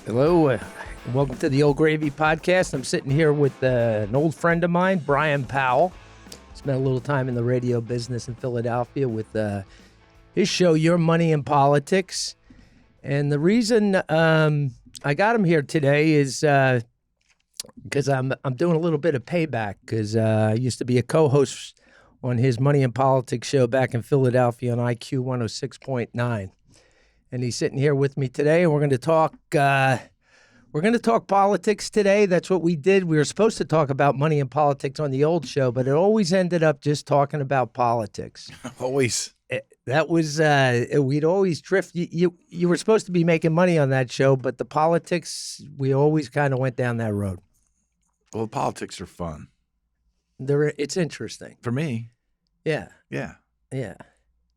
Hello, welcome to the Old Gravy Podcast. I'm sitting here with an old friend of mine, Brian Powell. Spent a little time in the radio business in Philadelphia with his show, Your Money in Politics. And the reason I got him here today is because I'm doing a little bit of payback because I used to be a co-host on his Money in Politics show back in Philadelphia on IQ 106.9. And he's sitting here with me today, and we're going to talk. We're going to talk politics today. That's what we did. We were supposed to talk about money and politics on the old show, but it always ended up just talking about politics. Always. That was we'd always drift. You were supposed to be making money on that show, but the politics, we always kind of went down that road. Well, politics are fun. It's interesting For me. Yeah, Yeah. yeah.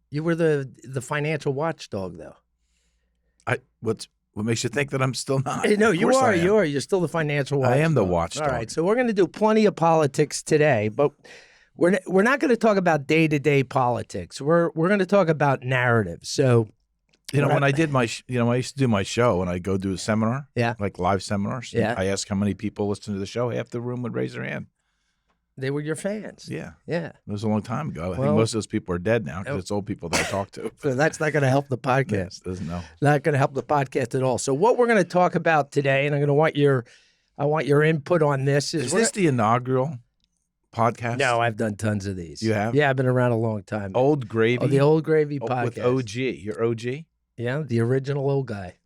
You were the financial watchdog, though. What makes you think that I'm still not? No, Of you course are. I am. You are. You're still the financial watchdog. I am the watchdog. All right. So we're going to do plenty of politics today, but we're not going to talk about day-to-day politics. We're going to talk about narratives. So, when I did my, I used to do my show and I go do a seminar. Yeah. Like live seminars. Yeah. I ask how many people listen to the show. Half the room would raise their hand. they were your fans. Yeah. Yeah. It was a long time ago. I Well- think most of those people are dead now because it's old people that I talk to. So that's not going to help the podcast. Doesn't know. Not going to help the podcast at all. So what we're going to talk about today, and I'm going to want your input on this. Is this the inaugural podcast? No, I've done tons of these. You have? Yeah, I've been around a long time. Old Gravy? Oh, the Old Gravy Podcast. With OG. You're OG? Yeah, the original old guy.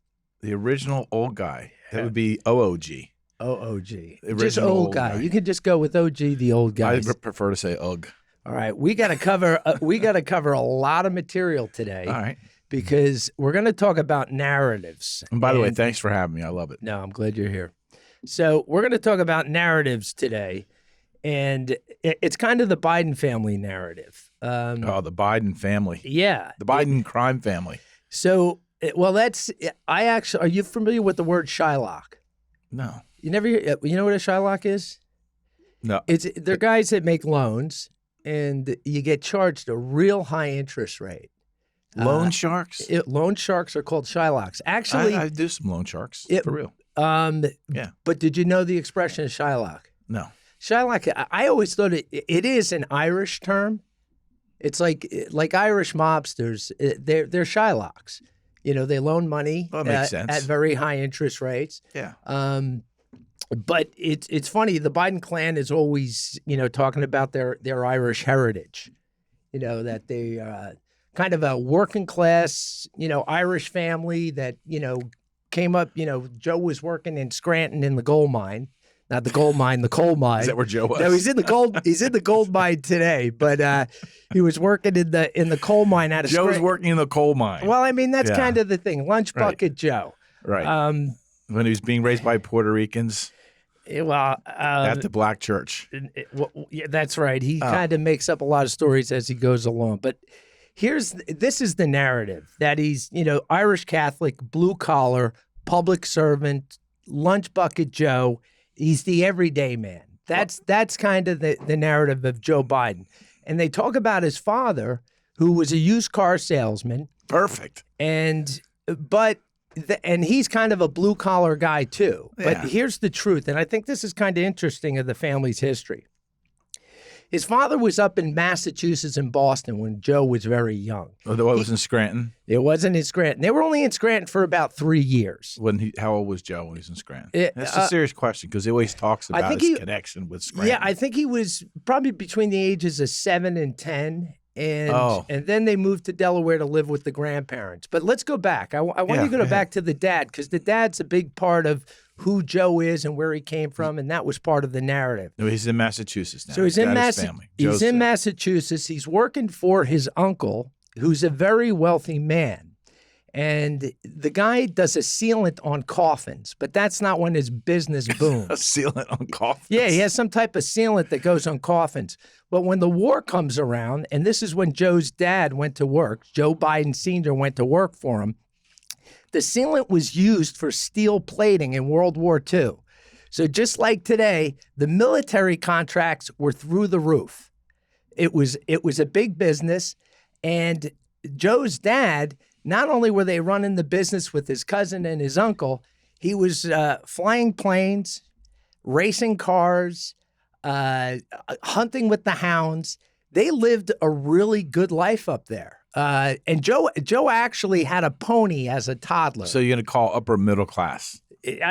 The original old guy. That would be OOG. OOG. Just Original old old guy. guy. You can just go with OG, the old guy. I prefer to say UG. All right, we got to cover. We got to cover a lot of material today. All right. Because we're going to talk about narratives. And by the way, thanks for having me. I love it. No, I'm glad you're here. So we're going to talk about narratives today, and it's kind of the Biden family narrative. The Biden family. Yeah, The Biden crime family. So, are you familiar with the word Shylock? No. You know what a Shylock is? No. They're guys that make loans, and you get charged a real high interest rate. Loan sharks? Loan sharks are called Shylocks. Actually, I do some loan sharks, for real. Yeah. But did you know the expression Shylock? No. Shylock, I always thought it is an Irish term. It's like Irish mobsters. They're Shylocks. They loan money Well, that makes sense. at very high interest rates. Yeah. But it's funny. The Biden clan is always, talking about their Irish heritage. That they kind of a working class, Irish family that came up. Joe was working in Scranton in the gold mine. Not the gold mine, the coal mine. Is that where Joe was? No, he's in the gold. He's in the gold mine today, but he was working in the coal mine out of Joe's Scranton. working in the coal mine. Well, I mean that's Yeah. kind of the thing. Lunch bucket Joe. Right. When he was being raised by Puerto Ricans at the black church. Yeah, that's right. He kind of makes up a lot of stories as he goes along. But this is the narrative that he's Irish Catholic, blue collar, public servant, lunch bucket Joe. He's the everyday man. That's kind of the narrative of Joe Biden. And they talk about his father, who was a used car salesman. Perfect. And he's kind of a blue collar guy too. Yeah. But here's the truth, and I think this is kind of interesting of the family's history. His father was up in Massachusetts and Boston when Joe was very young. Oh, it was in Scranton? It wasn't in Scranton. They were only in Scranton for about 3 years. How old was Joe when he was in Scranton? That's a serious question because he always talks about his connection with Scranton. Yeah, I think he was probably between the ages of 7 and 10. And then they moved to Delaware to live with the grandparents. But let's go back. I want you to go back to the dad because the dad's a big part of who Joe is and where he came from, and that was part of the narrative. No, he's in Massachusetts now. So he's in Massachusetts. Massachusetts. He's working for his uncle, who's a very wealthy man. And the guy does a sealant on coffins, but that's not when his business booms. A sealant on coffins? Yeah, he has some type of sealant that goes on coffins. But when the war comes around, and this is when Joe's dad went to work, Joe Biden Sr. went to work for him, the sealant was used for steel plating in World War II. So just like today, the military contracts were through the roof. It was a big business, and Joe's dad, not only were they running the business with his cousin and his uncle, He was flying planes, racing cars, hunting with the hounds. They lived a really good life up there. And Joe actually had a pony as a toddler. So you're going to call upper middle class?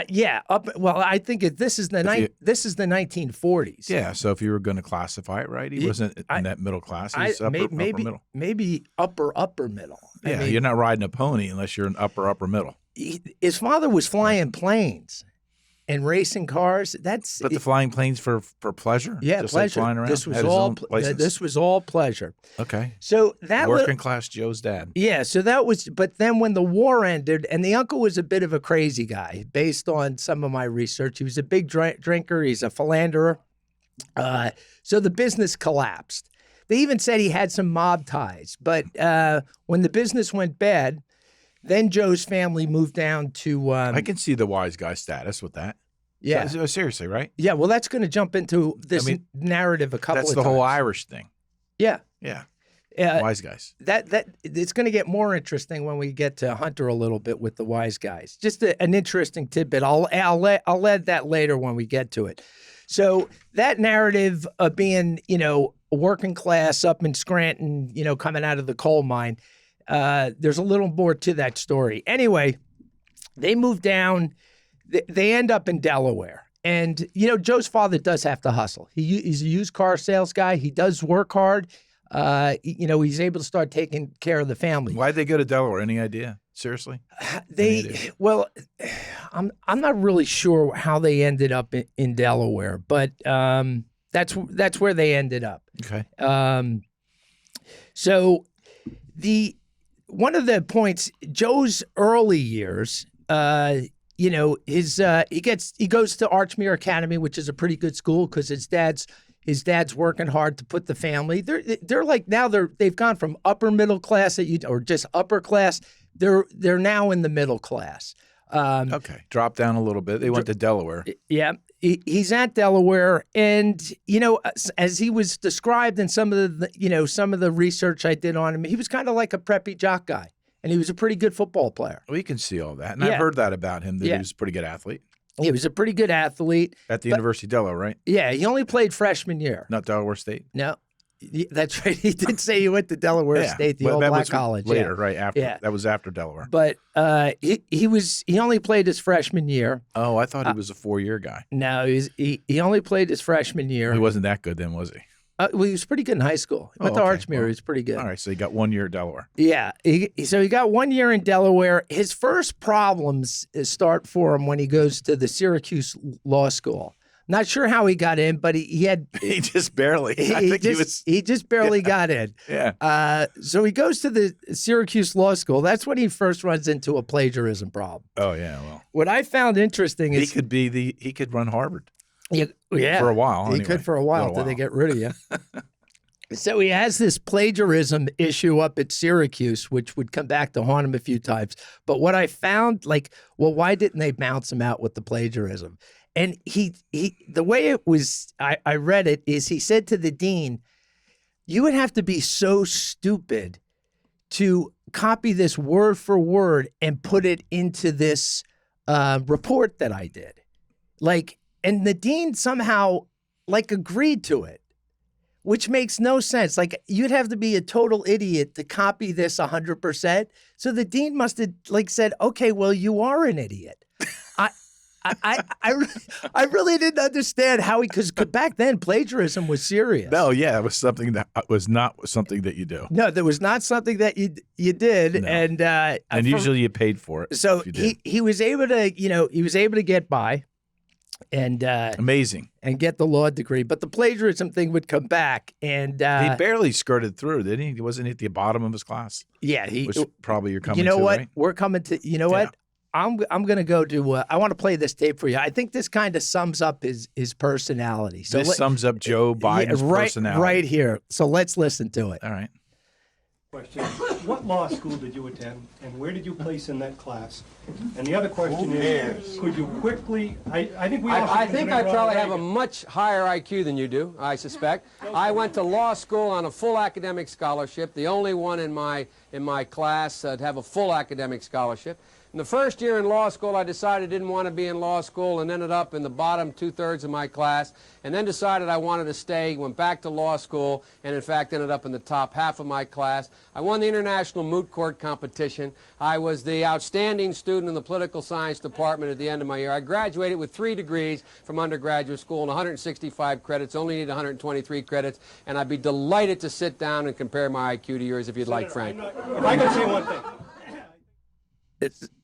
Yeah. Well, I think this is the 1940s. Yeah. So if you were going to classify it right, he wasn't in that middle class. He's upper middle. Maybe upper middle. Yeah. I mean, you're not riding a pony unless you're in upper middle. His father was flying planes and racing cars. But the flying planes for pleasure. Yeah, just pleasure. Like flying around. This was all pleasure. Okay. So that working class Joe's dad. Yeah. So that was. But then when the war ended, and the uncle was a bit of a crazy guy, based on some of my research. He was a big drinker. He's a philanderer. So the business collapsed. They even said he had some mob ties. But when the business went bad. Then Joe's family moved down to. I can see the wise guy status with that. Yeah, so, seriously, right? Yeah, well, that's going to jump into this narrative a couple of times. That's the whole Irish thing. Yeah, yeah, wise guys. That it's going to get more interesting when we get to Hunter a little bit with the wise guys. Just an interesting tidbit. I'll add that later when we get to it. So that narrative of being working class up in Scranton, coming out of the coal mine. There's a little more to that story. Anyway, they moved down. They end up in Delaware. And, Joe's father does have to hustle. He's a used car sales guy. He does work hard. He's able to start taking care of the family. Why'd they go to Delaware? Any idea? Seriously? Well, I'm not really sure how they ended up in Delaware, but that's where they ended up. Okay. So one of the points, Joe's early years, he goes to Archmere Academy, which is a pretty good school because his dad's working hard to put the family. They're like now they've gone from upper middle class or just upper class. They're now in the middle class. Okay, drop down a little bit. They went to Delaware. Yeah. He's at Delaware, and as he was described in some of the research I did on him, he was kind of like a preppy jock guy, and he was a pretty good football player. Well, you can see all that, and I've heard that about him. That he was a pretty good athlete. He was a pretty good athlete at the University of Delaware, right? Yeah, he only played freshman year. Not Delaware State. No. That's right. He did say he went to Delaware State, the old black college. Later, right after. Yeah. That was after Delaware. But he only played his freshman year. Oh, I thought he was a 4-year guy. No, he only played his freshman year. He wasn't that good then, was he? Well, he was pretty good in high school. He went to Archmere. He was pretty good. All right, so he got 1 year at Delaware. Yeah, so he got 1 year in Delaware. His first problems start for him when he goes to the Syracuse Law School. Not sure how he got in, but he just barely. He just barely got in. Yeah. So he goes to the Syracuse Law School. That's when he first runs into a plagiarism problem. Oh yeah. Well, what I found interesting is he could run Harvard. Yeah. For a while. He could for a while until they get rid of you. So he has this plagiarism issue up at Syracuse, which would come back to haunt him a few times. But what I found, why didn't they bounce him out with the plagiarism? And the way it was, I read it, is he said to the dean, you would have to be so stupid to copy this word for word and put it into this report that I did. And the dean somehow agreed to it, which makes no sense. You'd have to be a total idiot to copy this 100%. So the dean must have said, okay, well, you are an idiot. I really didn't understand how because back then plagiarism was serious. No, yeah, it was something that was not something that you do. No, there was not something that you did, no. And usually you paid for it. So he was able to get by, and amazing, and get the law degree. But the plagiarism thing would come back, and he barely skirted through, didn't he? He wasn't at the bottom of his class. Yeah, which probably you're coming. You know to, what? Right? We're coming to. You know what? I'm going to go to. I want to play this tape for you. I think this kind of sums up his personality. So this sums up Joe Biden's personality right here. So let's listen to it. All right. Question. what law school did you attend, and where did you place in that class? And the other question is, could you quickly, I think we all I think I probably have a much higher IQ than you do, I suspect. I went to law school on a full academic scholarship, the only one in my class to have a full academic scholarship. In the first year in law school, I decided I didn't want to be in law school and ended up in the bottom 2/3 of my class, and then decided I wanted to stay, went back to law school, and in fact ended up in the top half of my class. I won the international moot court competition. I was the outstanding student in the political science department at the end of my year. I graduated with 3 degrees from undergraduate school and 165 credits, only need 123 credits, and I'd be delighted to sit down and compare my IQ to yours if you'd like, Frank. If I could say one thing.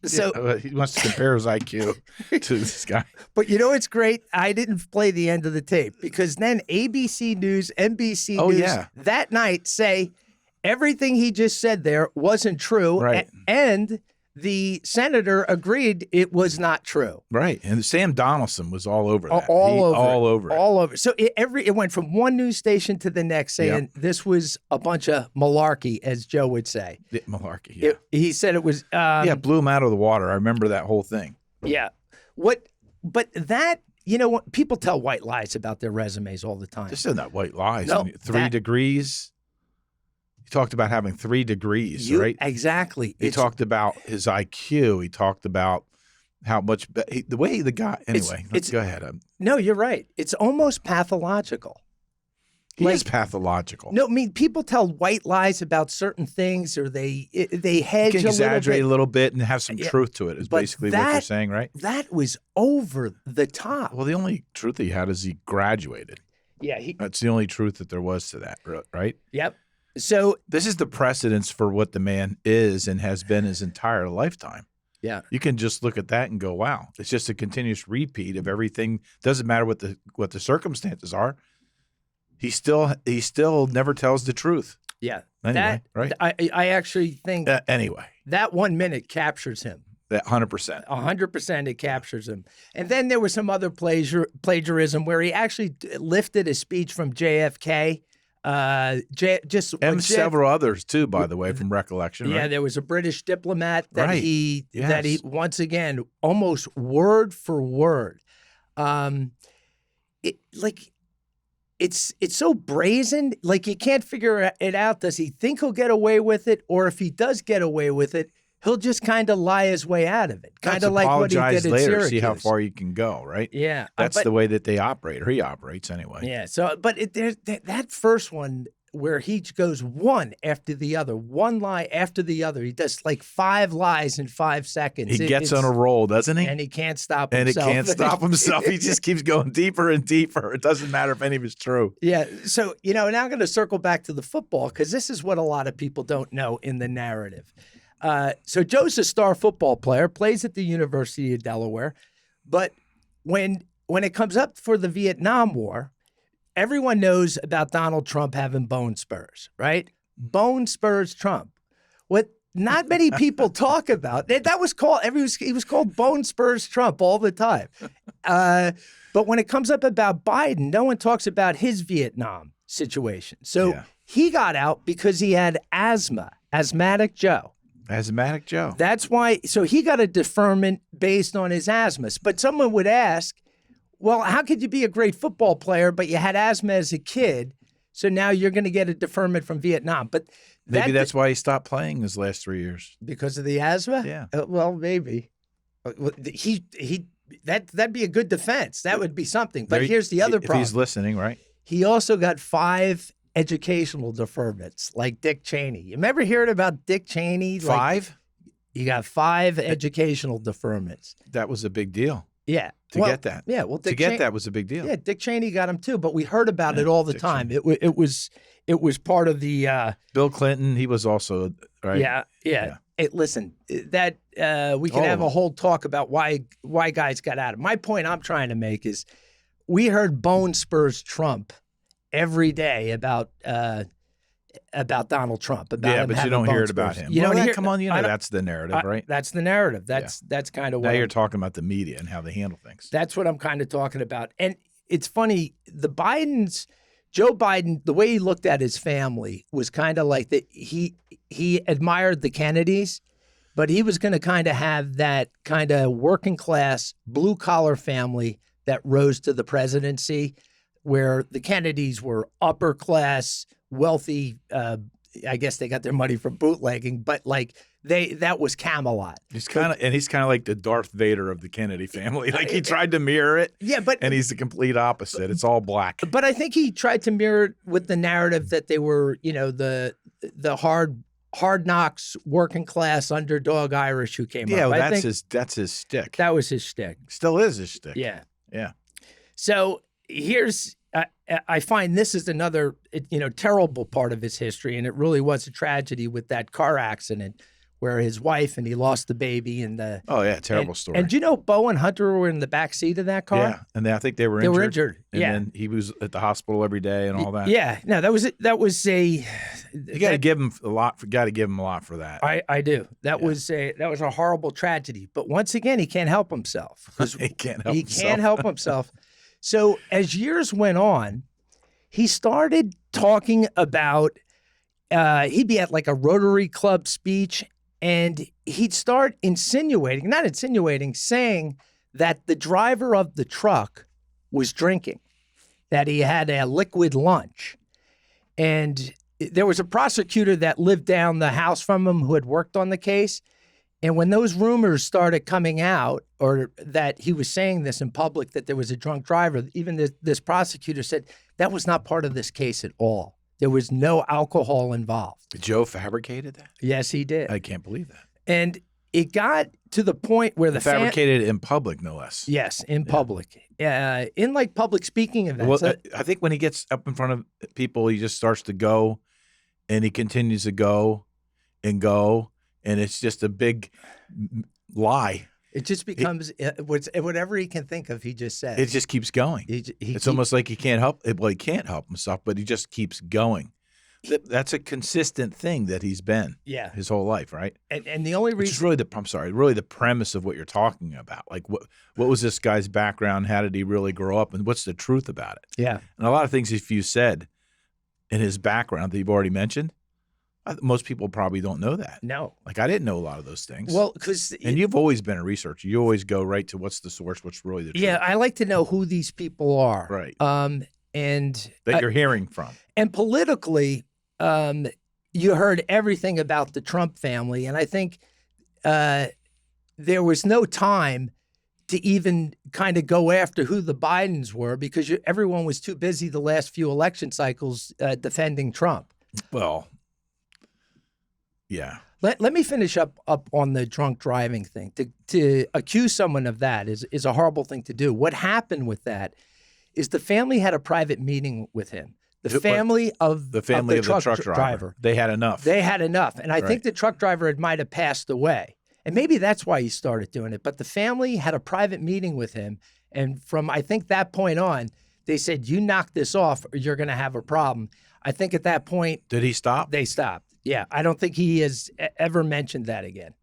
So he wants to compare his IQ to this guy. But you know what's great? I didn't play the end of the tape because then ABC News, NBC News that night say everything he just said there wasn't true. Right. And the senator agreed it was not true. Right. And Sam Donaldson was all over that. All over. So it went from one news station to the next saying this was a bunch of malarkey, as Joe would say. Malarkey, yeah. He said it was... blew him out of the water. I remember that whole thing. Yeah. But that... You know what? People tell white lies about their resumes all the time. This is not white lies. No, 3 degrees... He talked about having 3 degrees, right? Exactly. He talked about his IQ. He talked about how much the way the guy. Anyway, let's go ahead. No, you're right. It's almost pathological. He is pathological. No, I mean people tell white lies about certain things, or they hedge exaggerate a little bit and have some truth to it. Is basically what you're saying, right? That was over the top. Well, the only truth he had is he graduated. Yeah, that's the only truth that there was to that, right? Yep. So this is the precedence for what the man is and has been his entire lifetime. Yeah. You can just look at that and go, wow, it's just a continuous repeat of everything. Doesn't matter what the circumstances are. He still never tells the truth. Yeah. Anyway, right? I actually think anyway. That 1 minute captures him. That 100%. 100% it captures him. And then there was some other plagiarism where he actually lifted a speech from JFK. Several others too, by the way, from recollection. Yeah, right? There was a British diplomat that he once again almost word for word. It's so brazen, like you can't figure it out. Does he think he'll get away with it, or if he does get away with it, he'll just kind of lie his way out of it, kind of like what he did at Syracuse. See how far you can go, right? Yeah, that's the way that they operate, or he operates anyway. Yeah. So, but there's that first one where he goes one after the other, one lie after the other. He does like 5 lies in 5 seconds. He gets on a roll, doesn't he? And he can't stop himself. He just keeps going deeper and deeper. It doesn't matter if any of it's true. Yeah. So, now I'm going to circle back to the football because this is what a lot of people don't know in the narrative. So Joe's a star football player, plays at the University of Delaware, but when it comes up for the Vietnam War, everyone knows about Donald Trump having bone spurs, right? Bone spurs Trump. What not many people talk about, that was called, he was called Bone Spurs Trump all the time. But when it comes up about Biden, no one talks about his Vietnam situation. So he got out because he had asthmatic Joe. Asthmatic Joe. That's why, so he got a deferment based on his asthma. But someone would ask, well, how could you be a great football player, but you had asthma as a kid, so now you're going to get a deferment from Vietnam? But maybe that's why he stopped playing his last 3 years. Because of the asthma? Yeah. Well, maybe. That'd be a good defense. That would be something. But here's the other problem. If he's listening, right? He also got 5 educational deferments, like Dick Cheney. You remember hearing about Dick Cheney? 5? He got 5 educational deferments. That was a big deal. Yeah. To get that. Yeah. Well, that was a big deal. Yeah. Dick Cheney got him too, but we heard about it all the time. It was part of the Bill Clinton. He was also right. Yeah. Hey, listen, that we can have a whole talk about why guys got out of. My point I'm trying to make is we heard Bone Spurs Trump every day about Donald Trump. But you don't hear it about him. Come on, that's the narrative, right? That's the narrative. That's kind of what. Now you're talking about the media and how they handle things. That's what I'm kind of talking about. And it's funny, the Bidens Joe Biden, the way he looked at his family was kind of like that. He admired the Kennedys, but he was going to kind of have that kind of working class, blue collar family that rose to the presidency, where the Kennedys were upper class, wealthy. I guess they got their money from bootlegging, but like that was Camelot. He's kind of like the Darth Vader of the Kennedy family. Like he tried to mirror it. Yeah, and he's the complete opposite. It's all black. But I think he tried to mirror it with the narrative that they were, the hard knocks, working class, underdog Irish who came up. Yeah, well, that's his shtick. That was his shtick. Still is his shtick. Yeah. Yeah. So here's, I find this is another, terrible part of his history, and it really was a tragedy with that car accident where his wife and he lost the baby and the. Oh yeah, terrible story. And do you know Bo and Hunter were in the back seat of that car? Yeah, and I think they were injured. They were injured. And yeah. then he was at the hospital every day and all that. Yeah. No, that was a. You got to give him a lot. Got to give him a lot for that. I do. That was a horrible tragedy. But once again, he can't help himself. He can't help himself. So as years went on, he started talking about. He'd be at like a Rotary Club speech. And he'd start saying that the driver of the truck was drinking, that he had a liquid lunch. And there was a prosecutor that lived down the house from him who had worked on the case. And when those rumors started coming out, or that he was saying this in public, that there was a drunk driver, even this prosecutor said that was not part of this case at all. There was no alcohol involved. Joe fabricated that? Yes, he did. I can't believe that. And it got to the point where fabricated in public, no less. Yes, in public. In like public speaking events. Well, I think when he gets up in front of people, he just starts to go, and he continues to go, and it's just a big lie. It just becomes whatever he can think of, he just says. It just keeps going. It's almost like he can't help. Well, he can't help himself, but he just keeps going. That's a consistent thing that he's been. Yeah. His whole life, right? And the only reason, which is really the premise of what you're talking about. Like what was this guy's background? How did he really grow up? And what's the truth about it? Yeah. And a lot of things, if you said in his background that you've already mentioned, most people probably don't know that. No. Like I didn't know a lot of those things. Well, and you've always been a researcher. You always go right to what's the source, what's really the truth. Yeah, I like to know who these people are. Right. And that you're hearing from. And politically, you heard everything about the Trump family, and I think there was no time to even kind of go after who the Bidens were because everyone was too busy the last few election cycles defending Trump. Well, yeah. Let me finish up on the drunk driving thing. To accuse someone of that is a horrible thing to do. What happened with that is the family had a private meeting with him. The family of the truck driver. They had enough. And I think the truck driver might have passed away. And maybe that's why he started doing it. But the family had a private meeting with him. And from, I think, that point on, they said, you knock this off or you're going to have a problem. I think at that point. Did he stop? They stopped. Yeah. I don't think he has ever mentioned that again.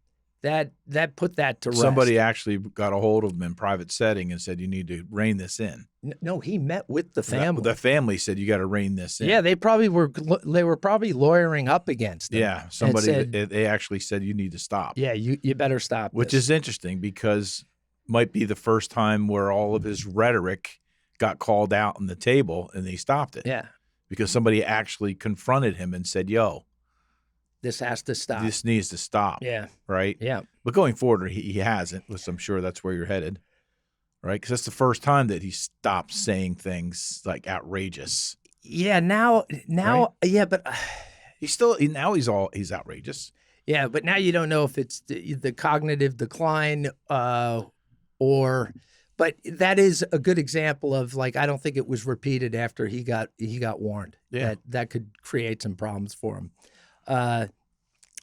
That put that to rest. Somebody actually got a hold of him in private setting and said, you need to rein this in. No, he met with the family. The family said, you got to rein this in. Yeah, they were probably lawyering up against him. Yeah, they actually said, you need to stop. Yeah, you better stop. Which is interesting because might be the first time where all of his rhetoric got called out on the table and he stopped it. Yeah. Because somebody actually confronted him and said, yo, this has to stop. This needs to stop. Yeah. Right? Yeah. But going forward, he hasn't, which I'm sure that's where you're headed. Right? Because that's the first time that he stopped saying things like outrageous. Yeah. Now, right? Yeah, but he's outrageous. Yeah, but now you don't know if it's the cognitive decline but that is a good example of like, I don't think it was repeated after he got warned. Yeah. That could create some problems for him.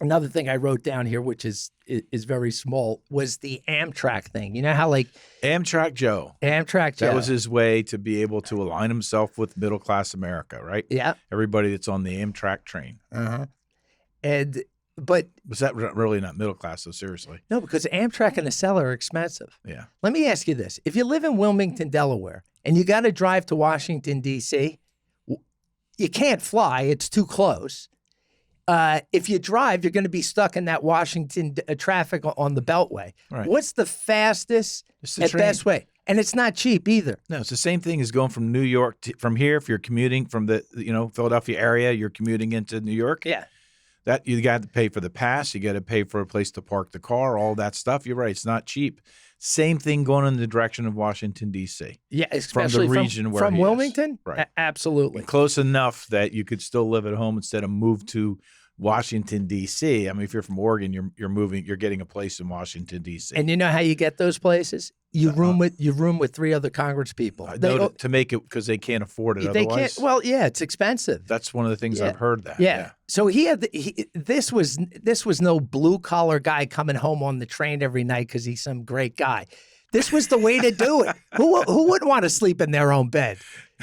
Another thing I wrote down here, which is very small, was the Amtrak thing. You know how like Amtrak Joe. That was his way to be able to align himself with middle class America, right? Yeah. Everybody that's on the Amtrak train. Uh-huh. But was that really not middle class? So seriously, no, because Amtrak and Acela are expensive. Yeah. Let me ask you this: if you live in Wilmington, Delaware, and you got to drive to Washington D.C., you can't fly. It's too close. If you drive, you're going to be stuck in that Washington traffic on the Beltway. Right. What's the fastest It's the and train. best way? And it's not cheap either. No, it's the same thing as going from New York from here. If you're commuting from the Philadelphia area, you're commuting into New York. Yeah. That you got to pay for the pass. You got to pay for a place to park the car. All that stuff. You're right. It's not cheap. Same thing going in the direction of Washington D.C. Yeah, especially from the region where from he is. Wilmington. Right. Absolutely. Close enough that you could still live at home instead of move to Washington D.C. I mean, if you're from Oregon, you're getting a place in Washington D.C. And you know how you get those places? You room with 3 other Congress people. To make it because they can't afford it. They Otherwise, can't. Well, yeah, it's expensive. that's one of the things Yeah. I've heard. That Yeah. So he had this was no blue collar guy coming home on the train every night because he's some great guy. This was the way to do it. Who wouldn't want to sleep in their own bed?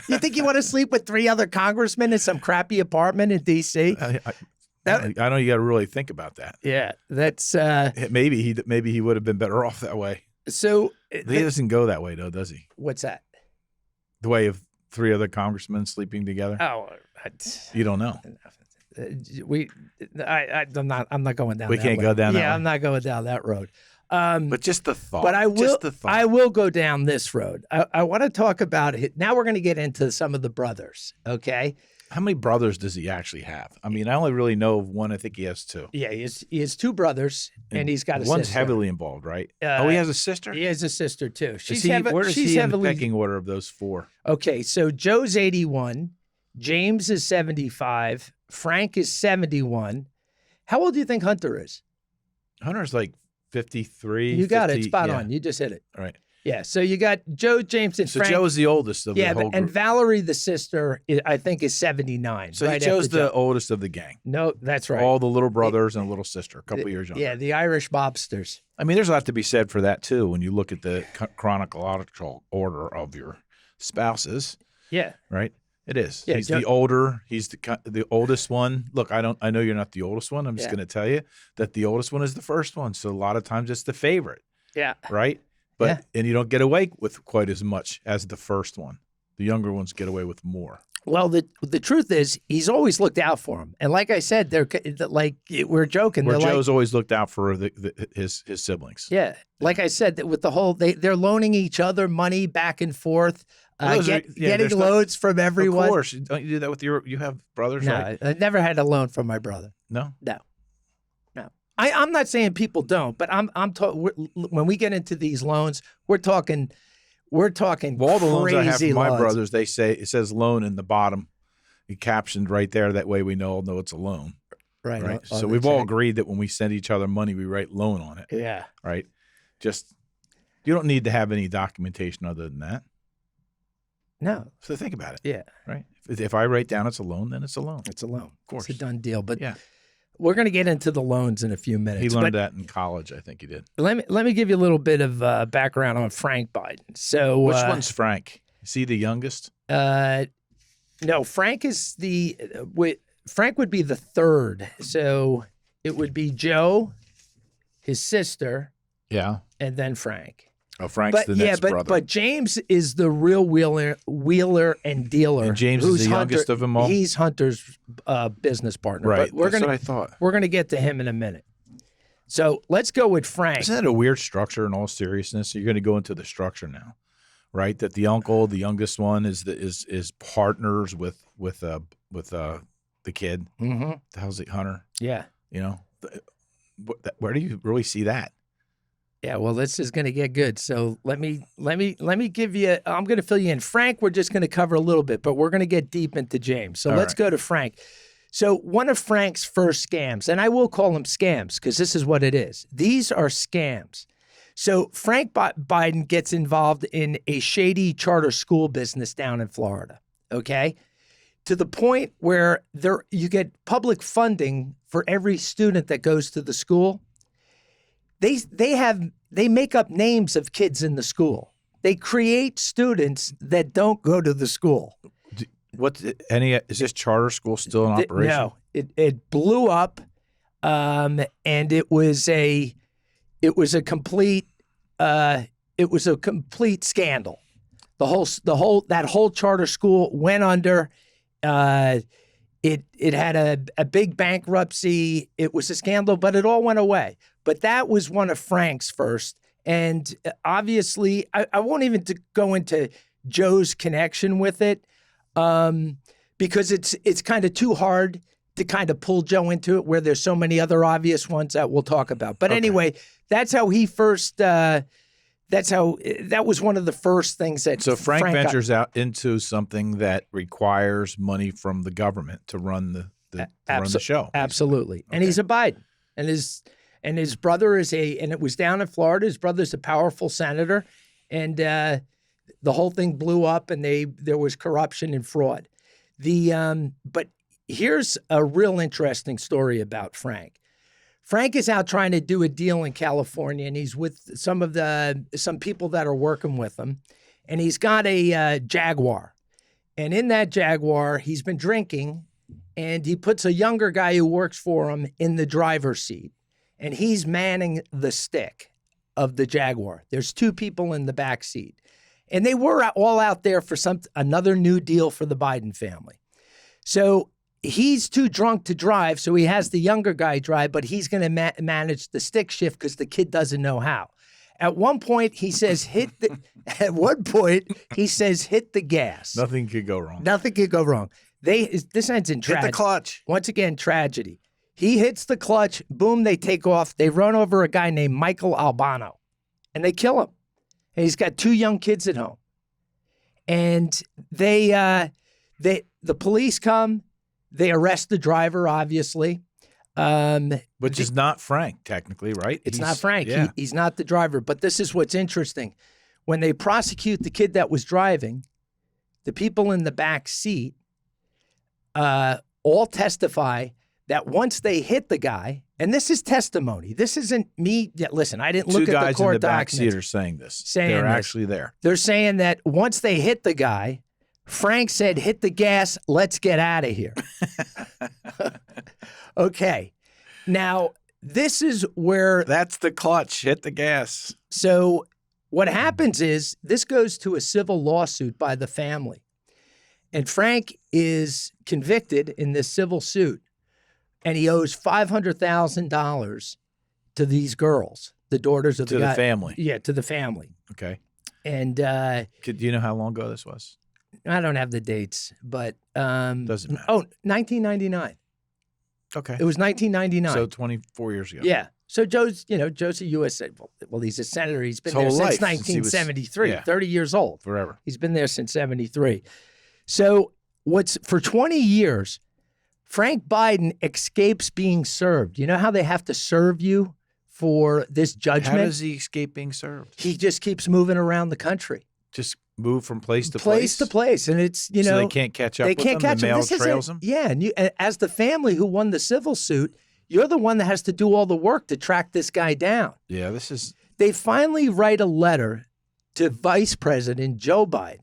You think you want to sleep with 3 other congressmen in some crappy apartment in D.C.? I know you got to really think about that. Yeah, that's Maybe he would have been better off that way. so. He doesn't go that way though, does he? What's that? The way of 3 other congressmen sleeping together. Oh, You don't know. I'm not going down. We that can't way. go down that Yeah, way. I'm not going down that road. But just the thought. But I will. Just the thought. I will go down this road. I want to talk about it. Now we're going to get into some of the brothers. Okay. How many brothers does he actually have? I mean, I only really know of one. I think he has 2. Yeah, he has 2 brothers, and he's got a One's sister. heavily involved, right? he has a sister. He has a sister too. She's Where is she's he in heavily. the pecking order of those 4? Okay, so Joe's 81, James is 75, Frank is 71. How old do you think Hunter is? Hunter's like 53. You got 50, it, spot yeah. on. You just hit it. Right. Yeah, so you got Joe, James, and So Frank. Joe's the oldest of the whole and group. Valerie, the sister, I think is 79. So right Joe's after the Joe. oldest of the gang. No, that's right. All the little brothers and a little sister, a couple years younger. Yeah, the Irish mobsters. I mean, there's a lot to be said for that too. When you look at the chronological order of your spouses, Yeah. right? It is. Yeah, He's Joe- the older. He's the oldest one. Look, I know you're not the oldest one. I'm just Yeah. going to tell you that the oldest one is the first one. So a lot of times it's the favorite, Yeah. right? But and you don't get away with quite as much as the first one. The younger ones get away with more. Well, the truth is, he's always looked out for him. And like I said, they're like we're joking. Where they're Joe's always looked out for his siblings. yeah, like I said, that with the whole they're loaning each other money back and forth, getting there's loads from everyone. Of course, don't you do that with you have brothers, No, right? I never had a loan from my brother. No. I'm not saying people don't, but when we get into these loans, we're talking Well, all the loans I have crazy from my loans. brothers, it says loan in the bottom, captioned right there. That way we all know it's a loan, right? right? on So the we've all check. agreed that when we send each other money, we write loan on it, Yeah. right? Just you don't need to have any documentation other than that. No. So think about it, Yeah. right? If I write down it's a loan, then it's a loan. It's a loan. Of course. It's a done deal. But Yeah, we're going to get into the loans in a few minutes. he learned But that in college. I think he did. let me give you a little bit of background on Frank Biden. So Which one's Frank? Is he the youngest? No, Frank is Frank would be the third. So it would be Joe, his sister, Yeah. and then Frank. Oh, Frank's the next brother. But James is the real wheeler and dealer. And James who's is the youngest of them all? He's Hunter's business partner. Right. But we're That's gonna what I thought. we're gonna get to him in a minute. So let's go with Frank. Isn't that a weird structure in all seriousness? You're going to go into the structure now, right? That the uncle, the youngest one, is partners with the kid. Mm-hmm. The hell's it, Hunter? Yeah. You know, where do you really see that? Yeah, well, this is going to get good. So let me give you. I'm going to fill you in. Frank, we're just going to cover a little bit, but we're going to get deep into James. So let's go to Frank. So one of Frank's first scams, and I will call them scams because this is what it is. These are scams. So Frank Biden gets involved in a shady charter school business down in Florida. Okay, to the point where you get public funding for every student that goes to the school. They make up names of kids in the school. They create students that don't go to the school. Is this charter school still in operation? No, it blew up, and it was a complete scandal. That whole charter school went under. It had a big bankruptcy. It was a scandal, but it all went away. But that was one of Frank's first. And obviously, I won't even go into Joe's connection with it because it's kind of too hard to kind of pull Joe into it where there's so many other obvious ones that we'll talk about. But anyway, that's how he first, that was one of the first things that So Frank ventures out into something that requires money from the government to run run the show. Absolutely. And he's a Biden. And his brother and it was down in Florida. His brother's a powerful senator. And the whole thing blew up and there was corruption and fraud. But here's a real interesting story about Frank. Frank is out trying to do a deal in California, and he's with some people that are working with him, and he's got a Jaguar. And in that Jaguar, he's been drinking, and he puts a younger guy who works for him in the driver's seat, and he's manning the stick of the Jaguar. There's two people in the back seat, and they were all out there for another new deal for the Biden family. So he's too drunk to drive, so he has the younger guy drive, but he's going to manage the stick shift because the kid doesn't know how. At one point, he says, hit the gas. Nothing could go wrong. Nothing could go wrong. This ends in tragedy. Hit the clutch. Once again, tragedy. He hits the clutch. Boom, they take off. They run over a guy named Michael Albano, and they kill him. And he's got two young kids at home. And the police come. They arrest the driver, obviously. Which is not Frank, technically, right? It's not Frank. Yeah. He's not the driver. But this is what's interesting. When they prosecute the kid that was driving, the people in the back seat all testify that once they hit the guy, and this is testimony. This isn't me. Listen, I didn't look at the court documents. Two guys in the back seat are saying this. They're actually there. They're saying that once they hit the guy, Frank said, hit the gas, let's get out of here. Okay. Now, this is where... That's the clutch. Hit the gas. So what happens is this goes to a civil lawsuit by the family. And Frank is convicted in this civil suit. And he owes $500,000 to these girls, the daughters of the guy. To the family. Yeah, to the family. Okay. And... Do you know how long ago this was? I don't have the dates, but doesn't matter. 1999. Okay. It was 1999. So 24 years ago. Yeah. So Joe's a U.S. Well, he's a senator. He's been there whole since life, 1973. 30 years old. Forever. He's been there since 73. So for 20 years, Frank Biden escapes being served. You know how they have to serve you for this judgment? How does he escape being served? He just keeps moving around the country. Just move from place to place? Place to place. And it's, So they can't catch up with him? The mail trails him? Yeah. And as the family who won the civil suit, you're the one that has to do all the work to track this guy down. Yeah, this is... They finally write a letter to Vice President Joe Biden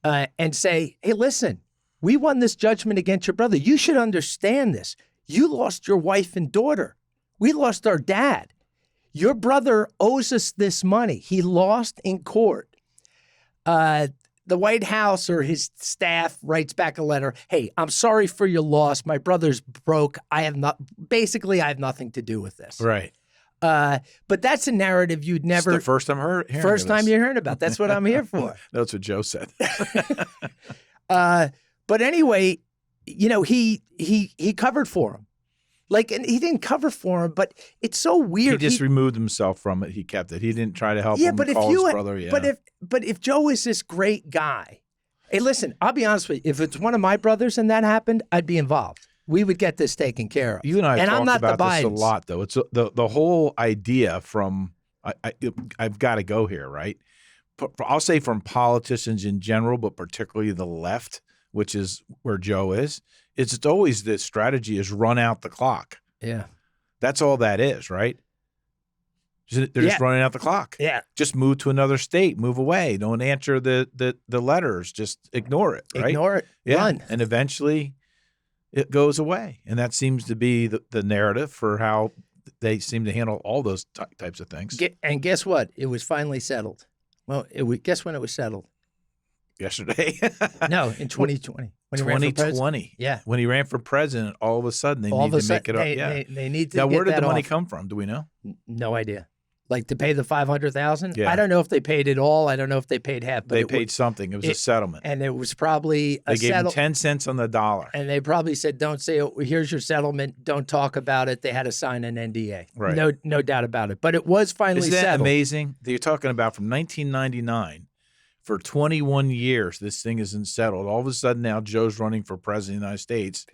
and say, hey, listen, we won this judgment against your brother. You should understand this. You lost your wife and daughter. We lost our dad. Your brother owes us this money. He lost in court. The White House or his staff writes back a letter. Hey, I'm sorry for your loss. My brother's broke. I have nothing to do with this. Right. But that's a narrative you'd never. It's the first time hearing First time you heard about. That's what I'm here for. That's what Joe said. But anyway, he covered for him. And he didn't cover for him, but it's so weird. He just removed himself from it. He kept it. He didn't try to help him call his brother. Yeah. But if Joe is this great guy, hey, listen, I'll be honest with you. If it's one of my brothers and that happened, I'd be involved. We would get this taken care of. You and I have I'm talked not about this a Bidens. lot, though. It's the whole idea from I've got to go here, right? I'll say from politicians in general, but particularly the left, which is where Joe is. It's always this strategy is run out the clock. Yeah. That's all that is, right? They're just running out the clock. Yeah. Just move to another state, move away. Don't answer the letters. Just ignore it, right? Ignore it. Yeah. Run. And eventually it goes away. And that seems to be the narrative for how they seem to handle all those types of things. And guess what? It was finally settled. Well, guess when it was settled? yesterday. No, in 2020. When he ran for president. 2020. Yeah. When he ran for president, all of a sudden they All need of a to make it sudden, up. Yeah. they need to Now, get where did that the money off. come from? Do we know? No idea. Like to pay the $500,000? Yeah. I don't know if they paid it all. I don't know if they paid half. But They paid something. It was a settlement. And it was probably They a gave him settle. 10 cents on the dollar. And they probably said, "Don't say here's your settlement. Don't talk about it." They had to sign an NDA. Right. No doubt about it. But it was finally Isn't that settled. amazing? You're talking about from 1999 for 21 years, this thing isn't settled. All of a sudden now Joe's running for president of the United States,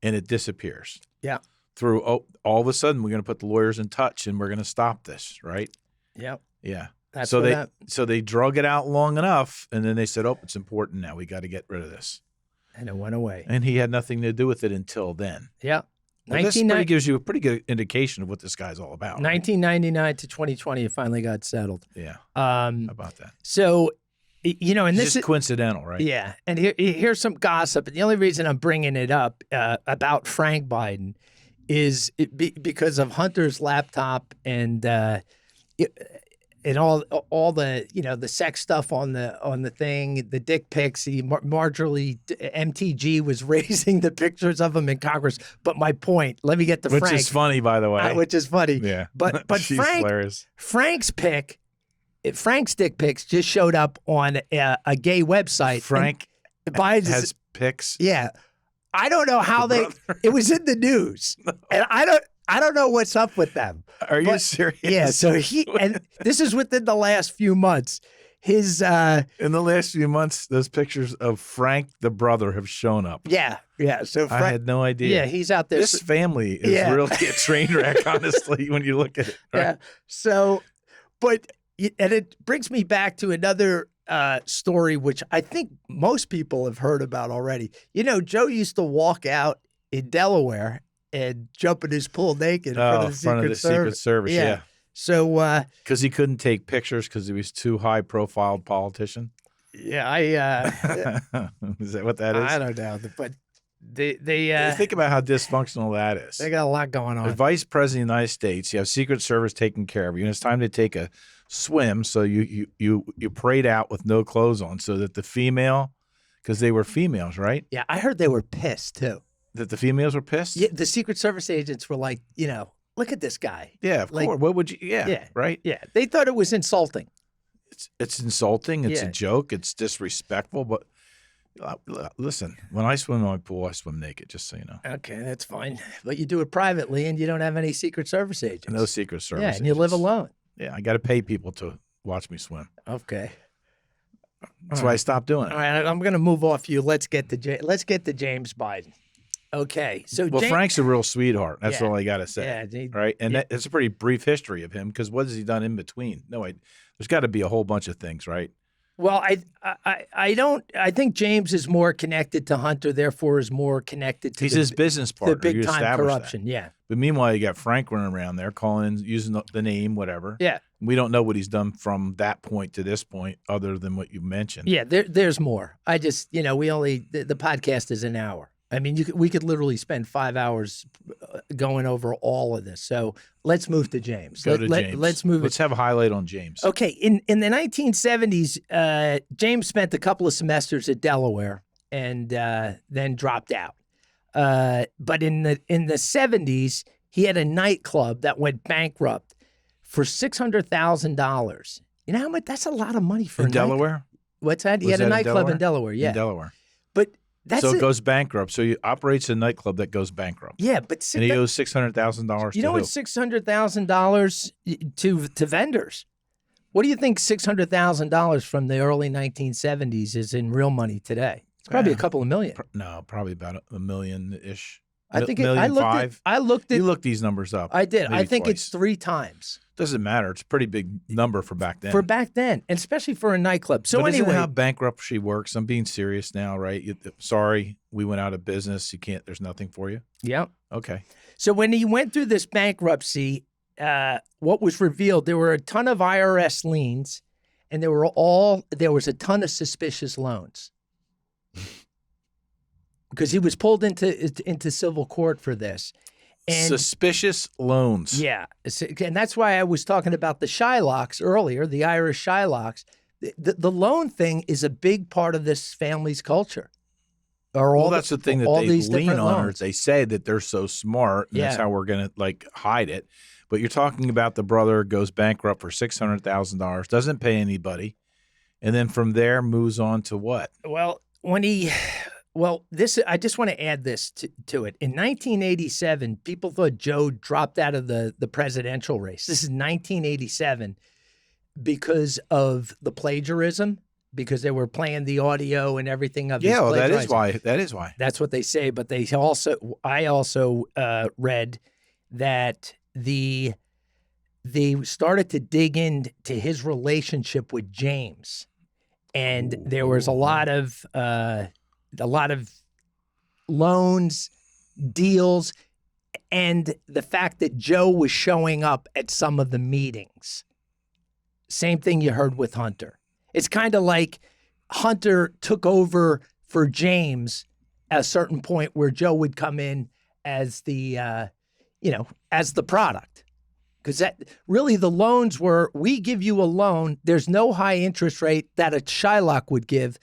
and it disappears. Yeah. Through all of a sudden, we're going to put the lawyers in touch, and we're going to stop this, right? Yep. Yeah. That's so what they drug it out long enough, and then they said, "Oh, it's important now. We got to get rid of this." And it went away. And he had nothing to do with it until then. Yeah. Well, this gives you a pretty good indication of what this guy's all about. 1999 to 2020, it finally got settled. Yeah. How about that? So, and It's this just coincidental, right? Yeah. And here's some gossip. And the only reason I'm bringing it up about Frank Biden is because of Hunter's laptop and all the the sex stuff on the thing, the dick pics. Marjorie MTG was raising the pictures of him in Congress. But my point, let me get to Which Frank, is funny, by the way. which is funny. Yeah, But She's Frank, hilarious. Frank's dick pics just showed up on a gay website. Frank Biden's has pics. Yeah. I don't know how it was in the news. And I don't know what's up with them. Are you serious? Yeah, so and this is within the last few months. His in the last few months, those pictures of Frank the brother have shown up. Yeah. So I had no idea. Yeah, he's out there. This family is really a train wreck, honestly, when you look at it. Right? Yeah. So, and it brings me back to another story, which I think most people have heard about already. Joe used to walk out in Delaware and jump in his pool naked in front of the Secret Service. Yeah. So, because he couldn't take pictures because he was too high-profile politician. Yeah, is that what that is? I don't know, but they think about how dysfunctional that is. They got a lot going on. The Vice President of the United States, you have Secret Service taking care of you, and it's time to take a swim. So you prayed out with no clothes on, so that the female, because they were females, right? Yeah, I heard they were pissed too. That the females were pissed? Yeah, the Secret Service agents were like, look at this guy. Yeah, of course. What would you? Yeah, right. Yeah, they thought it was insulting. It's insulting. It's a joke. It's disrespectful. But listen, when I swim in my pool, I swim naked. Just so you know. Okay, that's fine. But you do it privately, and you don't have any Secret Service agents. No Secret Service. Yeah, and you live alone. Yeah, I got to pay people to watch me swim. Okay. That's why I stopped doing it. All right, I'm going to move off you. Let's get to James Biden. Okay, so Frank's a real sweetheart. That's all I got to say. Yeah, right, and it's a pretty brief history of him because what has he done in between? No, there's got to be a whole bunch of things, right? Well, I don't. I think James is more connected to Hunter, therefore is more connected to his business partner. The big time corruption. That. Yeah. But meanwhile, you got Frank running around there calling, using the name, whatever. Yeah. We don't know what he's done from that point to this point, other than what you mentioned. Yeah, there's more. I just, the podcast is an hour. I mean, we could literally spend 5 hours going over all of this. So let's move to James. James. Let's have a highlight on James. Okay. In the 1970s, James spent a couple of semesters at Delaware and then dropped out. But in the 70s, he had a nightclub that went bankrupt for $600,000. You know how much? That's a lot of money for in Delaware. What's that? He had a nightclub in Delaware. Yeah, in Delaware. But so it goes bankrupt. So he operates a nightclub that goes bankrupt. Yeah, but and he owes $600,000. You know what? $600,000 to vendors. What do you think $600,000 from the early 1970s is in real money today? It's probably a couple of million. No, probably about $1 million-ish. I think I looked at. You looked these numbers up. I did. I think twice. It's 3 times. Doesn't matter. It's a pretty big number for back then. And especially for a nightclub. So but anyway, isn't that how bankruptcy works? I'm being serious now, right? Sorry, we went out of business. You can't. There's nothing for you. Yeah. Okay. So when he went through this bankruptcy, what was revealed? There were a ton of IRS liens, and there was a ton of suspicious loans. Because he was pulled into civil court for this. And, suspicious loans. Yeah. And that's why I was talking about the Shylocks earlier, the Irish Shylocks, the loan thing is a big part of this family's culture. Well, that's the thing that all they these lean different on, or loans. they say that they're so smart, and that's Yeah. how we're going to like hide it. But you're talking about the brother goes bankrupt for $600,000, doesn't pay anybody, and then from there moves on to what? Well, I just want to add this to it. In 1987, people thought Joe dropped out of the presidential race. This is 1987 because of the plagiarism, because they were playing the audio and everything of his Yeah, well, that is plagiarizing. why. That is why. That's what they say. But I also read that they started to dig into his relationship with James, and there was a lot of loans, deals, and the fact that Joe was showing up at some of the meetings. Same thing you heard with Hunter. It's kind of like Hunter took over for James at a certain point where Joe would come in as the, as the product. Because that really the loans were, we give you a loan, there's no high interest rate that a Shylock would give.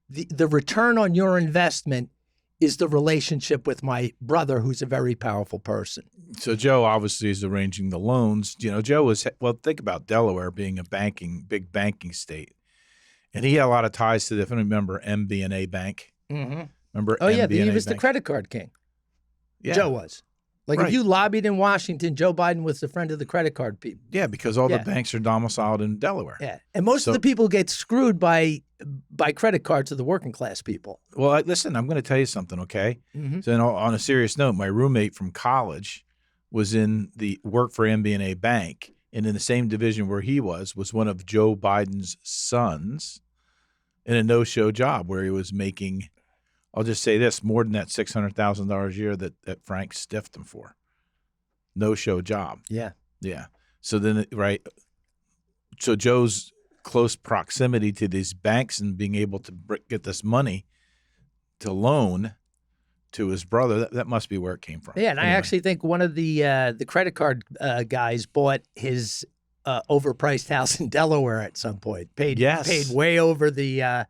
The return on your investment is the relationship with my brother, who's a very powerful person. So Joe obviously is arranging the loans. Joe was, well, think about Delaware being a big banking state. And he had a lot of ties to if I remember MB&A Bank. Mm-hmm. Remember Oh, yeah, MB&A he was Bank? the credit card king. Yeah. Joe was. Like Right. if you lobbied in Washington, Joe Biden was the friend of the credit card people. Yeah, because all Yeah. the banks are domiciled in Delaware. Yeah. And most of the people get screwed by credit cards of the working class people. Well, listen, I'm going to tell you something, okay? Mm-hmm. So on a serious note, my roommate from college was in the work for MB&A Bank, and in the same division where he was one of Joe Biden's sons in a no-show job where he was making, I'll just say this, more than that $600,000 a year that Frank stiffed him for. No-show job. Yeah. Yeah. So then, right. So Joe's close proximity to these banks and being able to get this money to loan to his brother, that must be where it came from. Yeah, and I actually think one of the credit card guys bought his overpriced house in Delaware at some point. Paid way over the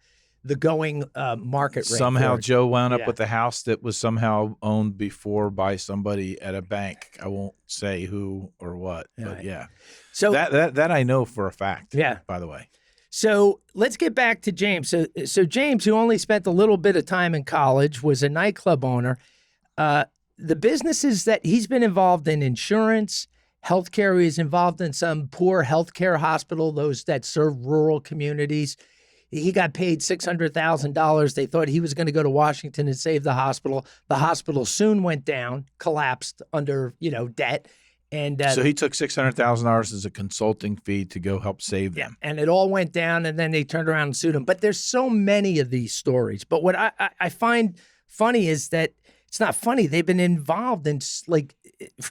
going market rate. Somehow for it. Joe wound up Yeah. with a house that was somehow owned before by somebody at a bank. I won't say who or what, but yeah. So that I know for a fact. Yeah. By the way. So let's get back to James. So James, who only spent a little bit of time in college, was a nightclub owner. The businesses that he's been involved in, insurance, healthcare, he's involved in some poor healthcare hospital, those that serve rural communities. He got paid $600,000. They thought he was going to go to Washington and save the hospital. The hospital soon went down, collapsed under, debt. And So he took $600,000 as a consulting fee to go help save them. and it all went down, and then they turned around and sued him. But there's so many of these stories. But what I find funny is that it's not funny. They've been involved in, like,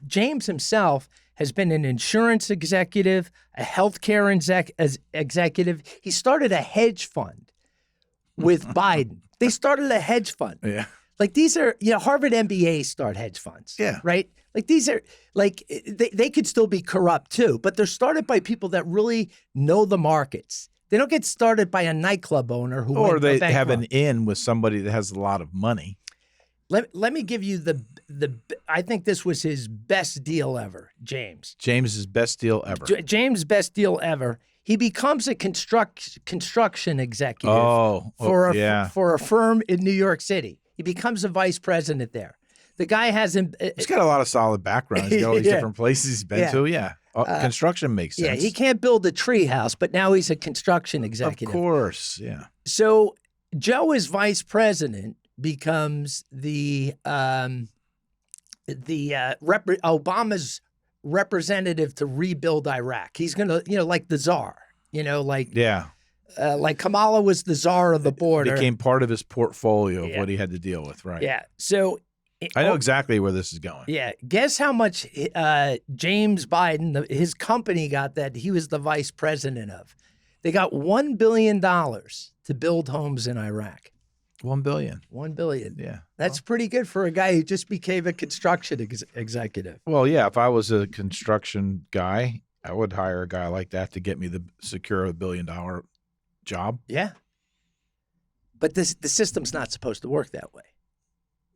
James himself has been an insurance executive, a healthcare executive. He started a hedge fund with Biden. They started a hedge fund. Yeah. Like these are, Harvard MBAs start hedge funds. Yeah. Right? Like these are, like, they could still be corrupt too, but they're started by people that really know the markets. They don't get started by a nightclub owner who Or went they bankrupt. have an in with somebody that has a lot of money. Let me give you the I think this was his best deal ever, James. James's best deal ever. James' best deal ever. He becomes a construction executive for a firm in New York City. He becomes a vice president there. The guy hasn't. He's got a lot of solid background. He's got all these Yeah. different places he's been to. Yeah. Construction makes sense. Yeah, he can't build a tree house, but now he's a construction executive. Of course. Yeah. So Joe, as vice president, becomes Obama's representative to rebuild Iraq. He's gonna, like the czar. Yeah. Like Kamala was the czar of the border. Became part of his portfolio of what he had to deal with. Right. Yeah. So I know exactly where this is going. Yeah. Guess how much James Biden, his company, got that he was the vice president of? They got $1 billion to build homes in Iraq. $1 billion. $1 billion. Yeah. That's pretty good for a guy who just became a construction executive. Well, yeah. If I was a construction guy, I would hire a guy like that to get me secure $1 billion job? Yeah. But the system's not supposed to work that way.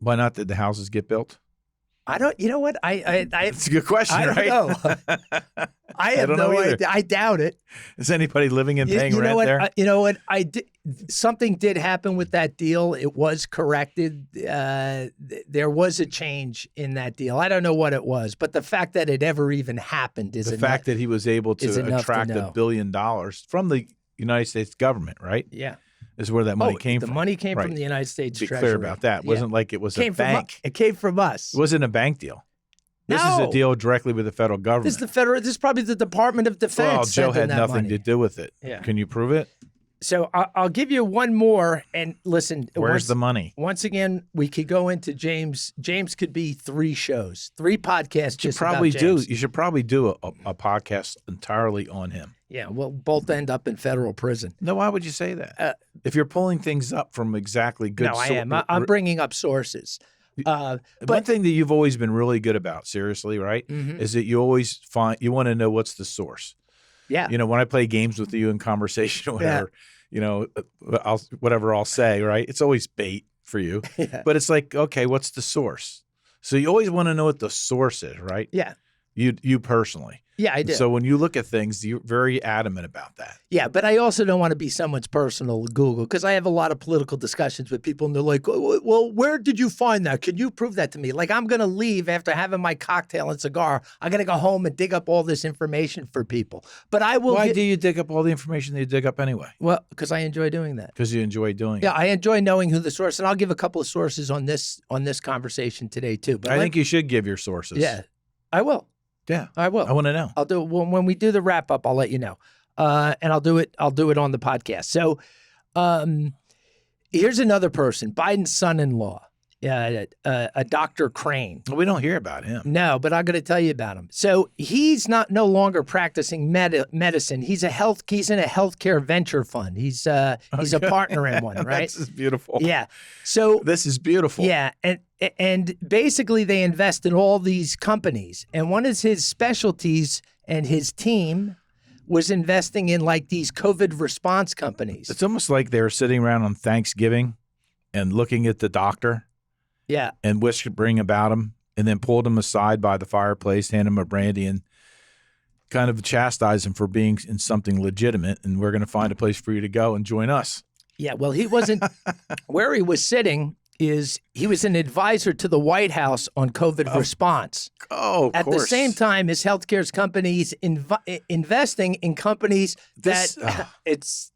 Why not? Did the houses get built? I don't. You know what? It's a good question, I don't right? know. I have don't know no either. idea. I doubt it. Is anybody living and paying You know rent what? there? You know what? Something did happen with that deal. It was corrected. There was a change in that deal. I don't know what it was, but the fact that it ever even happened is The fact that he was able is to enough to attract know. $1 billion from the United States government, right? Yeah. Is where that money came the from. money came Right. from the United States Be Treasury. clear about that. It Yeah. wasn't like it was a bank. It came from us. It wasn't a bank deal. This is No. a deal directly with the federal government. This is probably the Department of Defense. Well, Joe sending had that nothing money. to do with it. Yeah. Can you prove it? So I'll give you one more. And listen, Where's the money? Once again, we could go into James. James could be 3 shows, 3 podcasts. You Just about James. You should probably do a podcast entirely on him. Yeah, we'll both end up in federal prison. No, why would you say that? If you're pulling things up from exactly good. No, I am. I'm bringing up sources. One But thing that you've always been really good about, seriously, right, is that you always you want to know what's the source. yeah, You know, when I play games with you in conversation or whatever, you know, whatever I'll say, right? It's always bait for you. yeah, But it's like, okay, what's the source? So you always want to know what the source is, right? yeah, You personally. yeah. I do. So when you look at things, you're very adamant about that. Yeah, but I also don't want to be someone's personal Google because I have a lot of political discussions with people and they're like, well, where did you find that? Can you prove that to me? Like, I'm going to leave after having my cocktail and cigar. I'm going to go home and dig up all this information for people. But I will. Why do you dig up all the information that you dig up anyway? Well, because I enjoy doing that. Because you enjoy doing Yeah, it. I enjoy knowing who the source, and I'll give a couple of sources on this conversation today too. But I think you should give your sources. yeah, I will. Yeah. I will. I want to know. I'll do it when we do the wrap up. I'll let you know, and I'll do it on the podcast. So, here's another person, Biden's son-in-law, a Dr. Crane. We don't hear about him. No, but I'm going to tell you about him. So he's no longer practicing medicine. He's in a healthcare venture fund. He's a partner in one, right? This is beautiful. Yeah. So This is beautiful. yeah, and basically they invest in all these companies, and one of his specialties and his team was investing in like these COVID response companies. It's almost like they were sitting around on Thanksgiving and looking at the doctor Yeah, and whispering about him, and then pulled him aside by the fireplace, handed him a brandy, and kind of chastised him for being in something legitimate. And we're going to find a place for you to go and join us. yeah. Well, he wasn't where he was sitting. He was an advisor to the White House on COVID response. Oh, of At course. the same time, his healthcare companies investing in companies This- that it's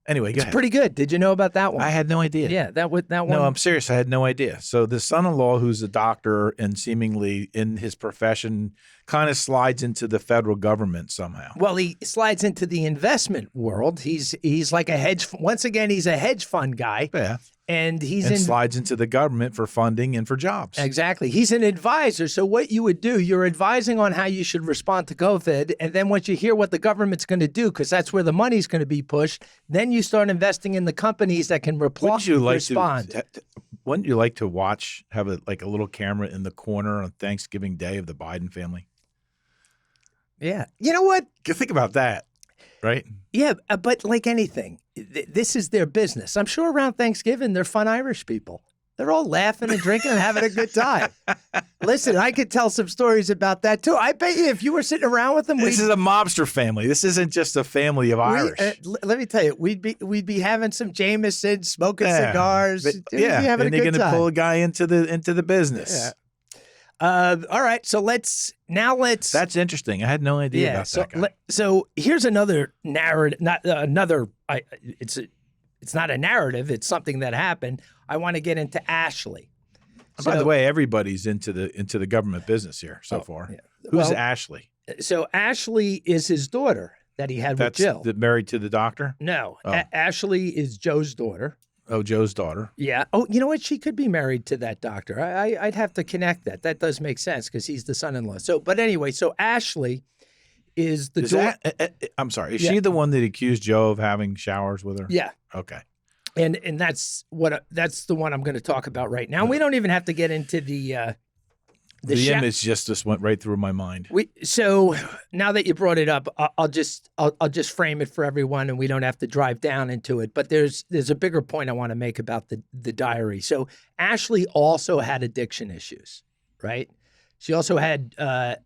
Anyway, go ahead. pretty good. Did you know about that one? I had no idea. Yeah, that one. No, I'm serious. I had no idea. So the son-in-law, who's a doctor and seemingly in his profession, kind of slides into the federal government somehow. Well, he slides into the investment world. He's like a once again, he's a hedge fund guy, Yeah. and he's And slides into the government for funding and for jobs. Exactly. He's an advisor. So what you would do, you're advising on how you should respond to COVID. And then once you hear what the government's going to do, because that's where the money's going to be pushed, then you start investing in the companies that can Wouldn't you like respond. Wouldn't you like to watch, have a little camera in the corner on Thanksgiving Day of the Biden family? Yeah. You know what? Think about that, right? Yeah, but like anything, this is their business. I'm sure around Thanksgiving, they're fun Irish people. They're all laughing and drinking and having a good time. Listen, I could tell some stories about that too. I bet you if you were sitting around with them, This is a mobster family. This isn't just a family of Irish. let me tell you, we'd be having some Jameson, smoking Yeah, cigars. but- We'd be having and a they're good going to time. pull a guy into the business. Yeah. All right, so let's. That's interesting. I had no idea about so that guy. so here's another narrative. Not another. It's not a narrative. It's something that happened. I want to get into Ashley. By the way, everybody's into the government business here so far. yeah. Who's Well, Ashley? So Ashley is his daughter that he had That's with Jill. married to the doctor? No, Oh. Ashley is Joe's daughter. Oh, Joe's daughter. Yeah. Oh, you know what? She could be married to that doctor. I'd have to connect that. That does make sense because he's the son-in-law. So, but anyway, so Ashley is the Is daughter. that, I'm sorry. Is Yeah. she the one that accused Joe of having showers with her? Yeah. Okay. And that's the one I'm going to talk about right now. We don't even have to get into the The image just went right through my mind. So now that you brought it up, I'll just frame it for everyone, and we don't have to drive down into it. But there's a bigger point I want to make about the diary. So Ashley also had addiction issues, right? She also had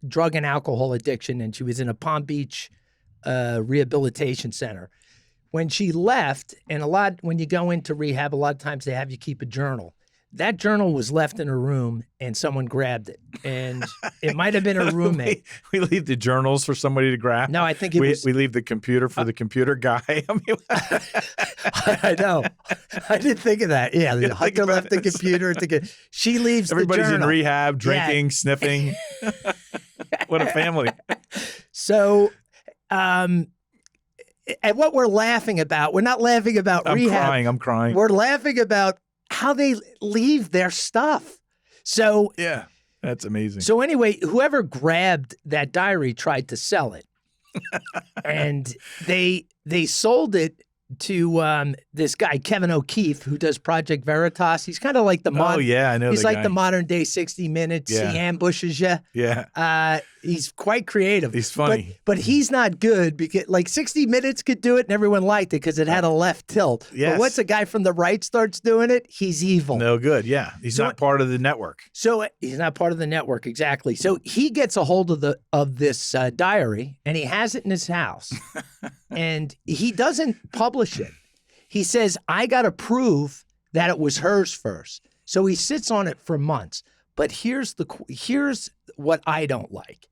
drug and alcohol addiction, and she was in a Palm Beach rehabilitation center. When she left, and when you go into rehab, a lot of times they have you keep a journal. That journal was left in her room, and someone grabbed it. And it might have been her roommate. we leave the journals for somebody to grab. No, I think we leave the computer for the computer guy. I mean, I know. I didn't think of that. Yeah, the Hunter left the computer. She leaves Everybody's the journal. in rehab, drinking, sniffing. What a family. So, and what we're laughing about, we're not laughing about rehab. I'm crying. We're laughing about how they leave their stuff. So yeah, that's amazing. So anyway, whoever grabbed that diary tried to sell it, and they sold it to this guy Kevin O'Keefe, who does Project Veritas. He's kind of like the I know. He's the like guy. the modern day 60 Minutes. Yeah. He ambushes you. Yeah. He's quite creative. He's funny. But he's not good because like 60 Minutes could do it and everyone liked it because it had a left tilt. Yes. But once a guy from the right starts doing it, he's evil. No good. Yeah. He's not part of the network. So he's not part of the network, exactly. So he gets a hold of this diary and he has it in his house and he doesn't publish it. He says, I got to prove that it was hers first. So he sits on it for months. But here's what I don't like.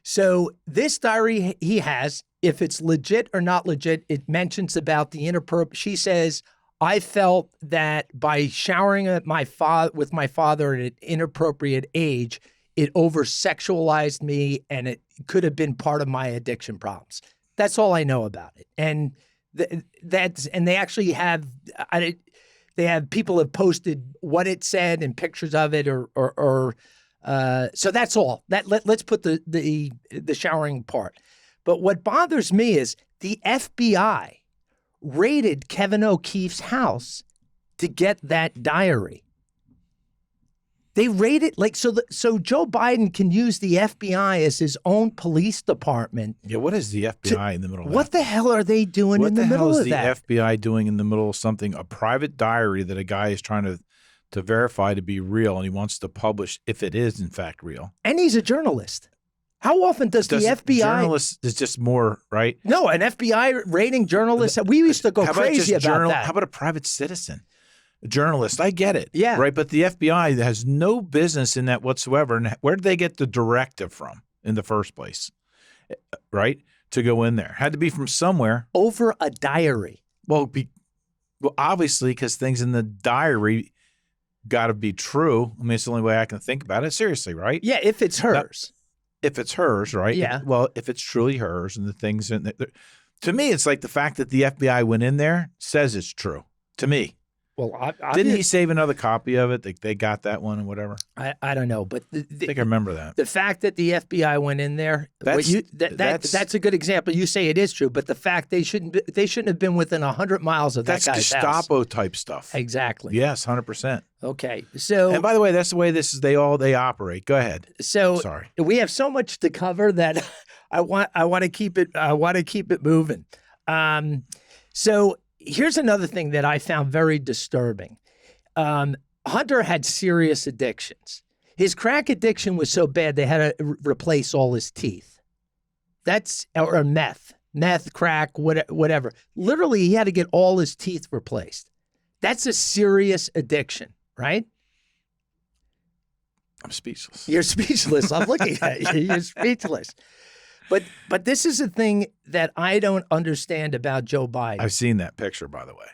So this diary he has, if it's legit or not legit, it mentions about the inappropriate. She says, I felt that by showering with my father at an inappropriate age, it over-sexualized me and it could have been part of my addiction problems. That's all I know about it. And they actually have people have posted what it said and pictures of it so that's all. Let's put the showering part. But what bothers me is the FBI raided Kevin O'Keefe's house to get that diary. They raided so Joe Biden can use the FBI as his own police department. Yeah, what is the FBI in the middle of that? What the hell are they doing in the middle of that? What the hell is the FBI doing in the middle of something, a private diary that a guy is trying to verify to be real and he wants to publish if it is in fact real? And he's a journalist. How often does the FBI... Journalist is just more, right? No, an FBI raiding journalists. We used to go crazy about that. How about a private citizen? A journalist, I get it. Yeah. Right, but the FBI has no business in that whatsoever. And where did they get the directive from in the first place? Right? To go in there. Had to be from somewhere. Over a diary. Well, obviously, because things in the diary got to be true. I mean, it's the only way I can think about it. Seriously, right? Yeah, if it's hers. If it's hers, right? Yeah. Well, if it's truly hers and the things in there. To me, it's like the fact that the FBI went in there says it's true. To me. Well, didn't he save another copy of it? They got that one and whatever. I don't know, but I think I remember that. The fact that the FBI went in there, that's a good example. You say it is true, but the fact they shouldn't have been within 100 miles of that guy's house. That's Gestapo type stuff. Exactly. Yes, 100%. Okay, so and by the way, that's the way they operate. Go ahead. So sorry, we have so much to cover that I want to keep it moving. So. Here's another thing that I found very disturbing. Hunter had serious addictions. His crack addiction was so bad they had to replace all his teeth. Or meth, crack, whatever. Literally, he had to get all his teeth replaced. That's a serious addiction, right? I'm speechless. You're speechless. I'm looking at you. You're speechless. But this is a thing that I don't understand about Joe Biden. I've seen that picture, by the way,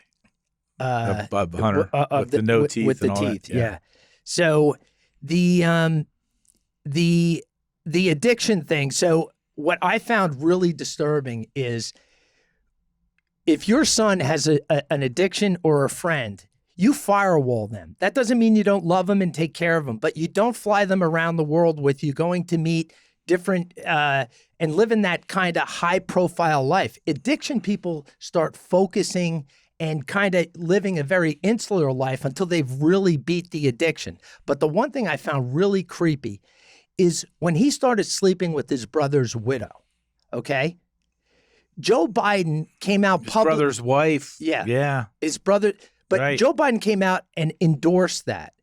of Hunter with the no teeth. With and the all teeth, that. Yeah. So the addiction thing. So what I found really disturbing is if your son has an addiction or a friend, you firewall them. That doesn't mean you don't love them and take care of them, but you don't fly them around the world with you going to meet different and living that kind of high profile life. Addiction people start focusing and kind of living a very insular life until they've really beat the addiction. But the one thing I found really creepy is when he started sleeping with his brother's widow, okay? Joe Biden came out His public. brother's wife. Yeah. Yeah. His brother, but Right. Joe Biden came out and endorsed that.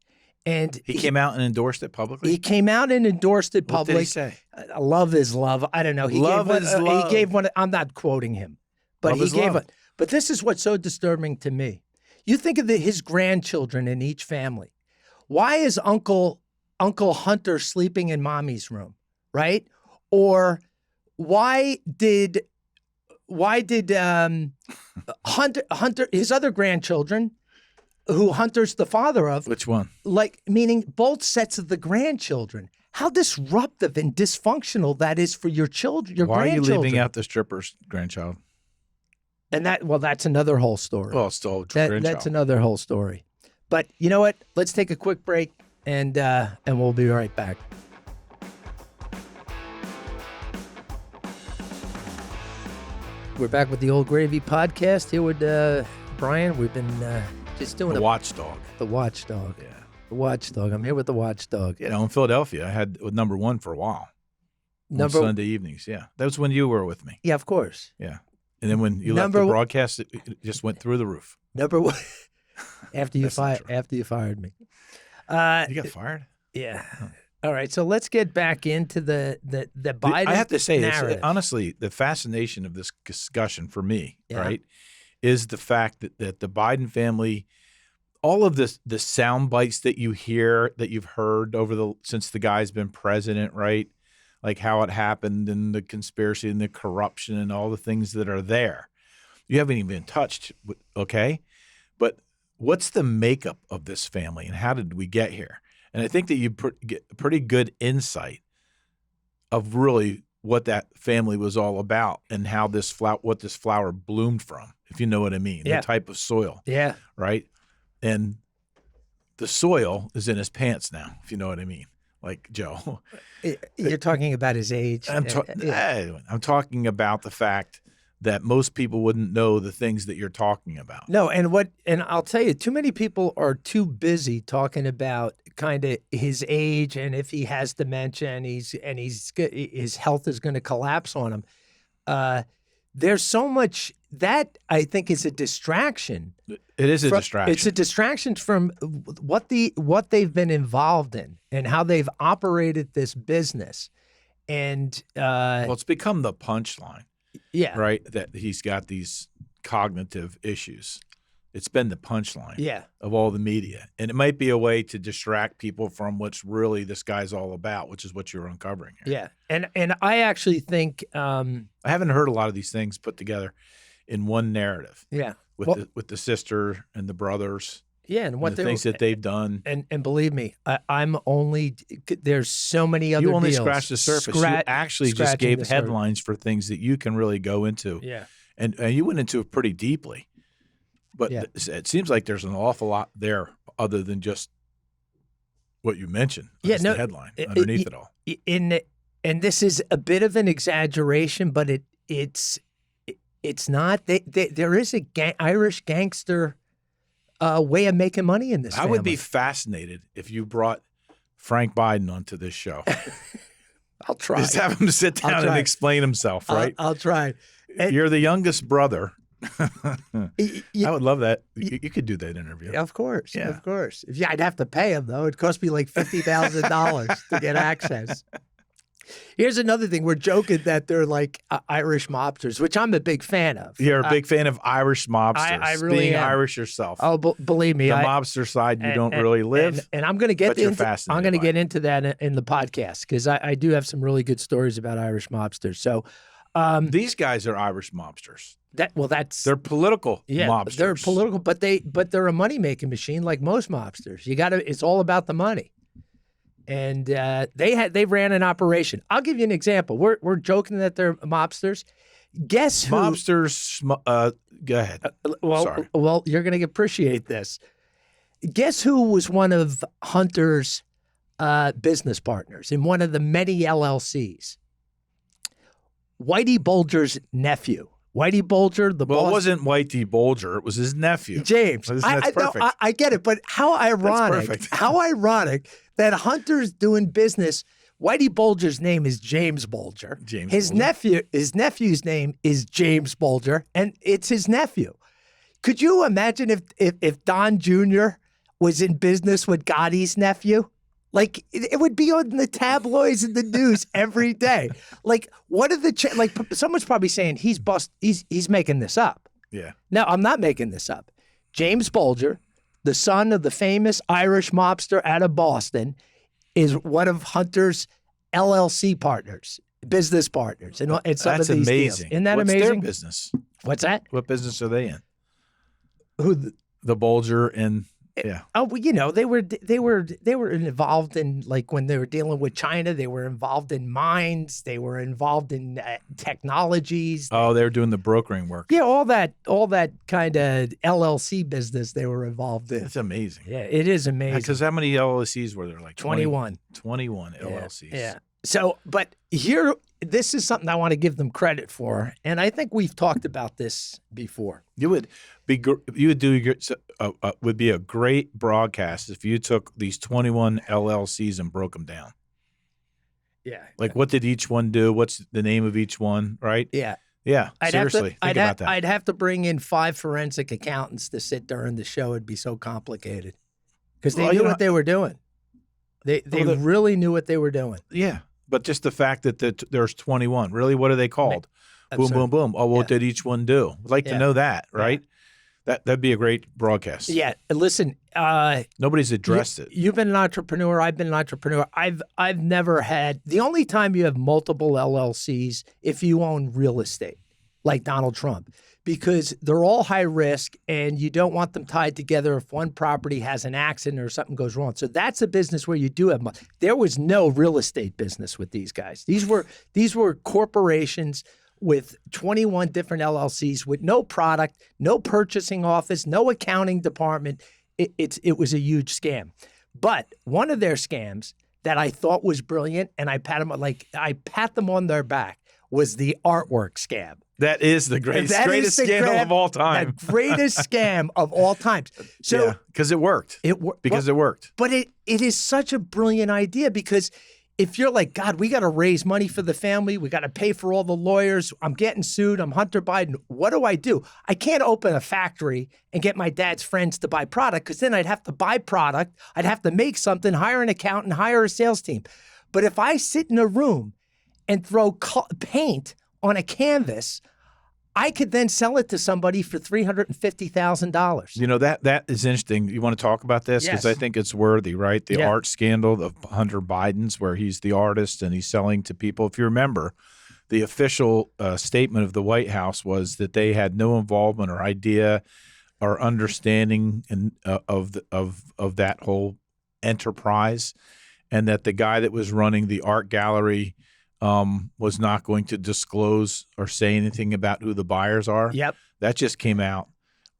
And He came out and endorsed it publicly. he came out and endorsed it What publicly. did he say? Love is love. I don't know. Love is love. He gave one. I'm not quoting him, but Love he is gave love. it. But this is what's so disturbing to me. You think of his grandchildren in each family. Why is Uncle Hunter sleeping in mommy's room, right? Or why did Hunter his other grandchildren, who Hunter's the father of, Which one? like meaning both sets of the grandchildren? How disruptive and dysfunctional that is for your children, your Why are you grandchildren. leaving out the stripper's grandchild? And that's another whole story. Well, it's still a grandchild. That's another whole story. But you know what? Let's take a quick break, and we'll be right back. We're back with the Old Gravy podcast here with Brian. We've been just doing The watchdog. the watchdog. Yeah. The watchdog. I'm here with the watchdog. You know, in Philadelphia, I had number one for a while. On Sunday evenings. Yeah. That was when you were with me. Yeah, of course. Yeah. And then when you left Number the one- broadcast, it just went through the roof. Number one. after you That's not true. after you fired me. You got fired? Yeah. All right. So let's get back into the Biden. I have to say, narrative. honestly, the fascination of this discussion for me, Yeah. right, is the fact that the Biden family, all of this, the sound bites that you hear, that you've heard since the guy's been president, right, like how it happened and the conspiracy and the corruption and all the things that are there, you haven't even touched, okay? But what's the makeup of this family and how did we get here? And I think that you get a pretty good insight of really what that family was all about and how what this flower bloomed from, if you know what I mean, Yeah. the type of soil, Yeah. right? And the soil is in his pants now, if you know what I mean, like Joe. You're talking about his age. I'm talking about the fact that most people wouldn't know the things that you're talking about. No, and I'll tell you, too many people are too busy talking about kind of his age and if he has dementia and his health is going to collapse on him. There's so much that I think is a distraction. It is a distraction. It's a distraction from what they've been involved in and how they've operated this business. And well, it's become the punchline. yeah, Right, that he's got these cognitive issues. It's been the punchline yeah. of all the media. And it might be a way to distract people from what's really this guy's all about, which is what you're uncovering here. Yeah. And I actually think I haven't heard a lot of these things put together in one narrative yeah. with the sister and the brothers Yeah, and what and the things that they've done. and believe me, I'm only there's so many other You only deals. scratched the surface. You actually just scratching gave the surface. headlines for things that you can really go into. Yeah. And you went into it pretty deeply. But Yeah. it seems like there's an awful lot there other than just what you mentioned. Yeah, Just no, the headline underneath it all. And this is a bit of an exaggeration, but it's not. There is a Irish gangster way of making money in this. I would be family. fascinated if you brought Frank Biden onto this show. I'll try. Just have him sit I'll down try. and explain himself, right? I'll try. And- You're the youngest brother. Y- I would love that. You could do that interview. Of course, Yeah. of course. Yeah, I'd have to pay him though. It cost me like $50,000 to get access. Here's another thing. We're joking that they're like Irish mobsters, which I'm a big fan of. You're a big fan of Irish mobsters. I really being am. Irish yourself. Oh, believe me, the mobster side, you don't really live. And I'm going to get but you're into. fascinated I'm going to by get it. into that in the podcast because I do have some really good stories about Irish mobsters. So These guys are Irish mobsters. that's They're political mobsters. they're political, but they're a money making machine like most mobsters. It's all about the money. And they ran an operation. I'll give you an example. We're joking that they're mobsters. Guess who? Mobsters. Go ahead. Sorry. Well, you're going to appreciate this. Guess who was one of Hunter's business partners in one of the many LLCs? Whitey Bulger's nephew Whitey Bulger, the Well, boss. it wasn't Whitey Bulger. It was his nephew. James. That's No, perfect. I get it, but how ironic. perfect. How ironic that Hunter's doing business. Whitey Bulger's name is James Bulger. James his Bulger. his nephew's name is James Bulger, and it's his nephew. Could you imagine if Don Jr. was in business with Gotti's nephew? Like it would be on the tabloids and the news every day. Like what are the like? Someone's probably saying he's making this up. Yeah. No, I'm not making this up. James Bulger, the son of the famous Irish mobster out of Boston, is one of Hunter's LLC partners, business partners, and some That's of these amazing. deals. Isn't that What's amazing? their business? What's that? What business are they in? Who? The Bulger and yeah. Oh, well, they were involved in, like, when they were dealing with China, they were involved in mines, they were involved in technologies. Oh, they were doing the brokering work. Yeah, all that kind of LLC business they were involved in. That's amazing. Yeah, it is amazing. Because how many LLCs were there? Like 21. 21 LLCs. Yeah. So, but here, this is something I want to give them credit for, and I think we've talked about this before. Would be a great broadcast if you took these 21 LLCs and broke them down. Yeah. Like, what did each one do? What's the name of each one? Right? Yeah. Yeah. Seriously, think about that. I'd have to bring in 5 forensic accountants to sit during the show. It'd be so complicated because they knew what they were doing. They really knew what they were doing. Yeah. But just the fact that there's 21. Really, what are they called? Boom, boom, boom. Oh, what did each one do? I'd like to know that, right? That'd be a great broadcast. Yeah. Listen, nobody's addressed it. You've been an entrepreneur. I've been an entrepreneur. I've never had, the only time you have multiple LLCs if you own real estate, like Donald Trump, because they're all high risk and you don't want them tied together if one property has an accident or something goes wrong. So that's a business where you do have money. There was no real estate business with these guys. These were corporations with 21 different LLCs with no product, no purchasing office, no accounting department. It was a huge scam. But one of their scams that I thought was brilliant, and I pat them on their back, was the artwork scam. That is the greatest scandal of all time. The greatest scam of all times. So because it worked. It worked. But it is such a brilliant idea, because if you're like, God, we got to raise money for the family. We got to pay for all the lawyers. I'm getting sued. I'm Hunter Biden. What do? I can't open a factory and get my dad's friends to buy product, because then I'd have to buy product. I'd have to make something, hire an accountant, hire a sales team. But if I sit in a room and throw paint on a canvas, I could then sell it to somebody for $350,000. You know, that is interesting. You want to talk about this? Because I think it's worthy, right? The art scandal of Hunter Biden's, where he's the artist and he's selling to people. If you remember, the official statement of the White House was that they had no involvement or idea or understanding of that whole enterprise, and that the guy that was running the art gallery was not going to disclose or say anything about who the buyers are. Yep. That just came out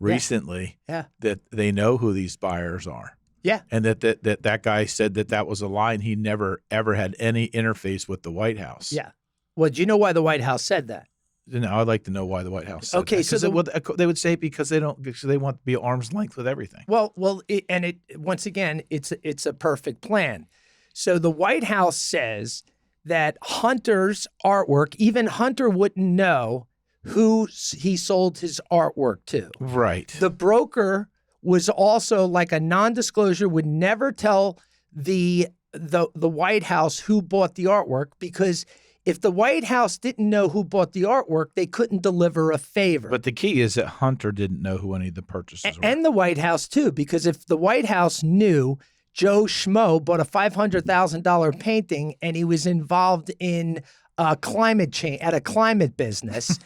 recently. Yeah. That they know who these buyers are. Yeah. And that guy said that was a lie, and he never ever had any interface with the White House. Yeah. Well, do you know why the White House said that? No, I'd like to know why the White House said Okay, that. So they would say because they want to be arm's length with everything. Well, once again, it's a perfect plan. So the White House says that Hunter's artwork, even Hunter wouldn't know who he sold his artwork to. Right. The broker was also like a non-disclosure, would never tell the White House who bought the artwork, because if the White House didn't know who bought the artwork, they couldn't deliver a favor. But the key is that Hunter didn't know who any of the purchasers were. And the White House too, because if the White House knew Joe Schmo bought a $500,000 painting and he was involved in climate change at a climate business,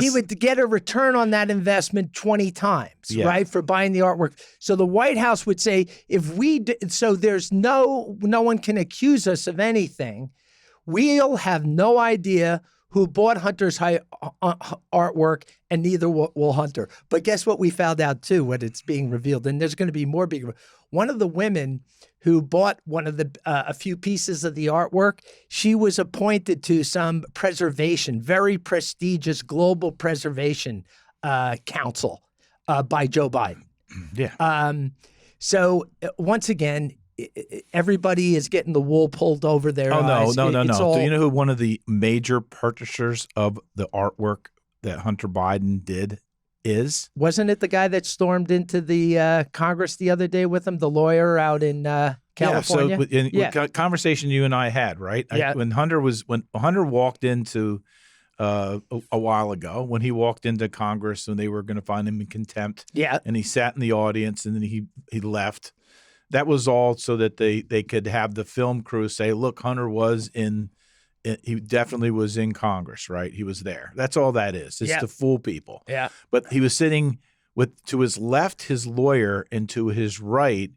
he would get a return on that investment 20 times, right, for buying the artwork. So the White House would say, so there's no one can accuse us of anything. We'll have no idea who bought Hunter's artwork, and neither will Hunter. But guess what we found out too when it's being revealed, and there's going to be more being. One of the women who bought one of the a few pieces of the artwork, she was appointed to some preservation, very prestigious global preservation council by Joe Biden. Yeah. So once again, everybody is getting the wool pulled over their eyes. No. All, Do you know who one of the major purchasers of the artwork that Hunter Biden did is? Wasn't it the guy that stormed into the Congress the other day with him, the lawyer out in California? Yeah, so conversation you and I had, right? Yeah. When Hunter walked into a while ago, when he walked into Congress and they were going to find him in contempt. Yeah. And he sat in the audience and then he left. That was all so that they could have the film crew say, look, Hunter he definitely was in Congress, right? He was there. That's all that is. It's to fool people. Yeah. But he was sitting to his left, his lawyer, and to his right.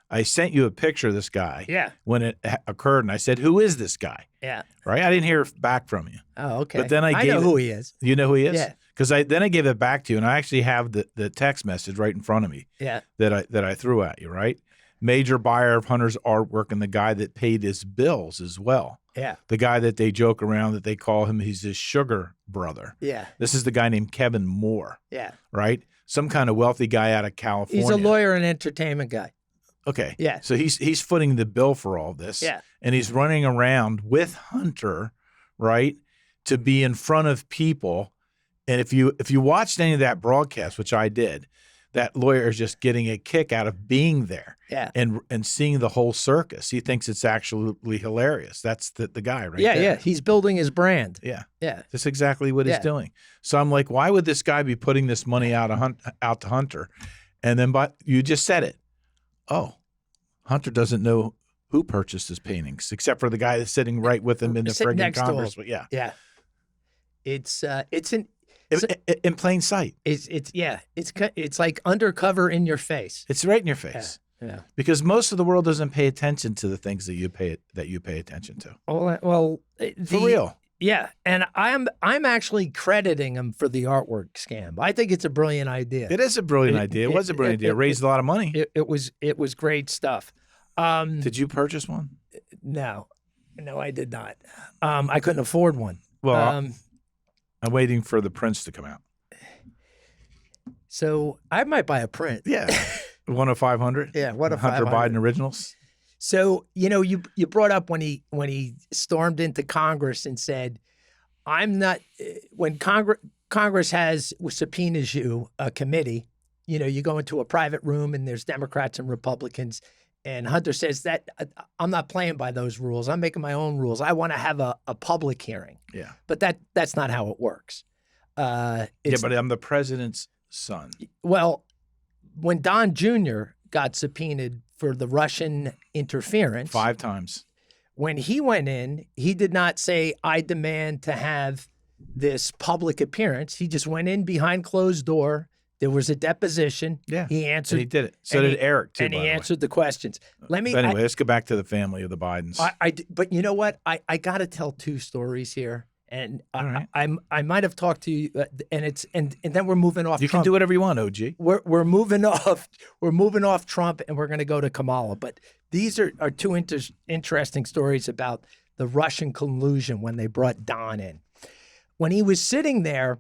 I sent you a picture of this guy when it occurred, and I said, who is this guy? Yeah. Right? I didn't hear back from you. Oh, okay. But then I know who he is. You know who he is? Yeah. Because then I gave it back to you, and I actually have the text message right in front of me. Yeah. That I threw at you, right? Major buyer of Hunter's artwork and the guy that paid his bills as well. Yeah. The guy that they joke around that they call him, he's his sugar brother. Yeah. This is the guy named Kevin Moore. Yeah. Right? Some kind of wealthy guy out of California. He's a lawyer and entertainment guy. Okay. Yeah. So he's footing the bill for all this. Yeah. And he's running around with Hunter, right, to be in front of people. And if you watched any of that broadcast, which I did, that lawyer is just getting a kick out of being there. Yeah. And seeing the whole circus. He thinks it's absolutely hilarious. That's the guy right there. Yeah. He's building his brand. Yeah. Yeah. That's exactly what he's doing. So I'm like, why would this guy be putting this money out to Hunter? And then you just said it. Oh, Hunter doesn't know who purchased his paintings, except for the guy that's sitting right with him in the friggin' Congress. Yeah. Yeah. It's in plain sight. It's like undercover in your face. It's right in your face. Yeah. Because most of the world doesn't pay attention to the things that you pay attention to. Well, for real. Yeah, and I'm actually crediting him for the artwork scam. I think it's a brilliant idea. It is a brilliant idea. It was a brilliant idea. It raised a lot of money. It was great stuff. Did you purchase one? No, I did not. I couldn't afford one. Well, I'm waiting for the prints to come out. So I might buy a print. Yeah. 1 of 500? Yeah, 1 of Hunter 500. Biden originals? So, you brought up when he stormed into Congress and said, I'm not – when Congress subpoenas you, a committee, you go into a private room and there's Democrats and Republicans, and Hunter says that I'm not playing by those rules. I'm making my own rules. I want to have a public hearing. Yeah. But that's not how it works. But I'm the president's son. Well, when Don Jr. got subpoenaed for the Russian interference 5 times, when he went in, he did not say, I demand to have this public appearance. He just went in behind closed door. There was a deposition. Yeah. He answered. And he did it. So did Eric, too, and by he the way. answered the questions. But anyway, let's go back to the family of the Bidens. But you know what? I got to tell 2 stories here. And right. I might have talked to you, and then we're moving off. You Trump. can do whatever you want, OG. We're moving off. We're moving off Trump, and we're going to go to Kamala. But these are 2 interesting stories about the Russian collusion when they brought Don in. When he was sitting there,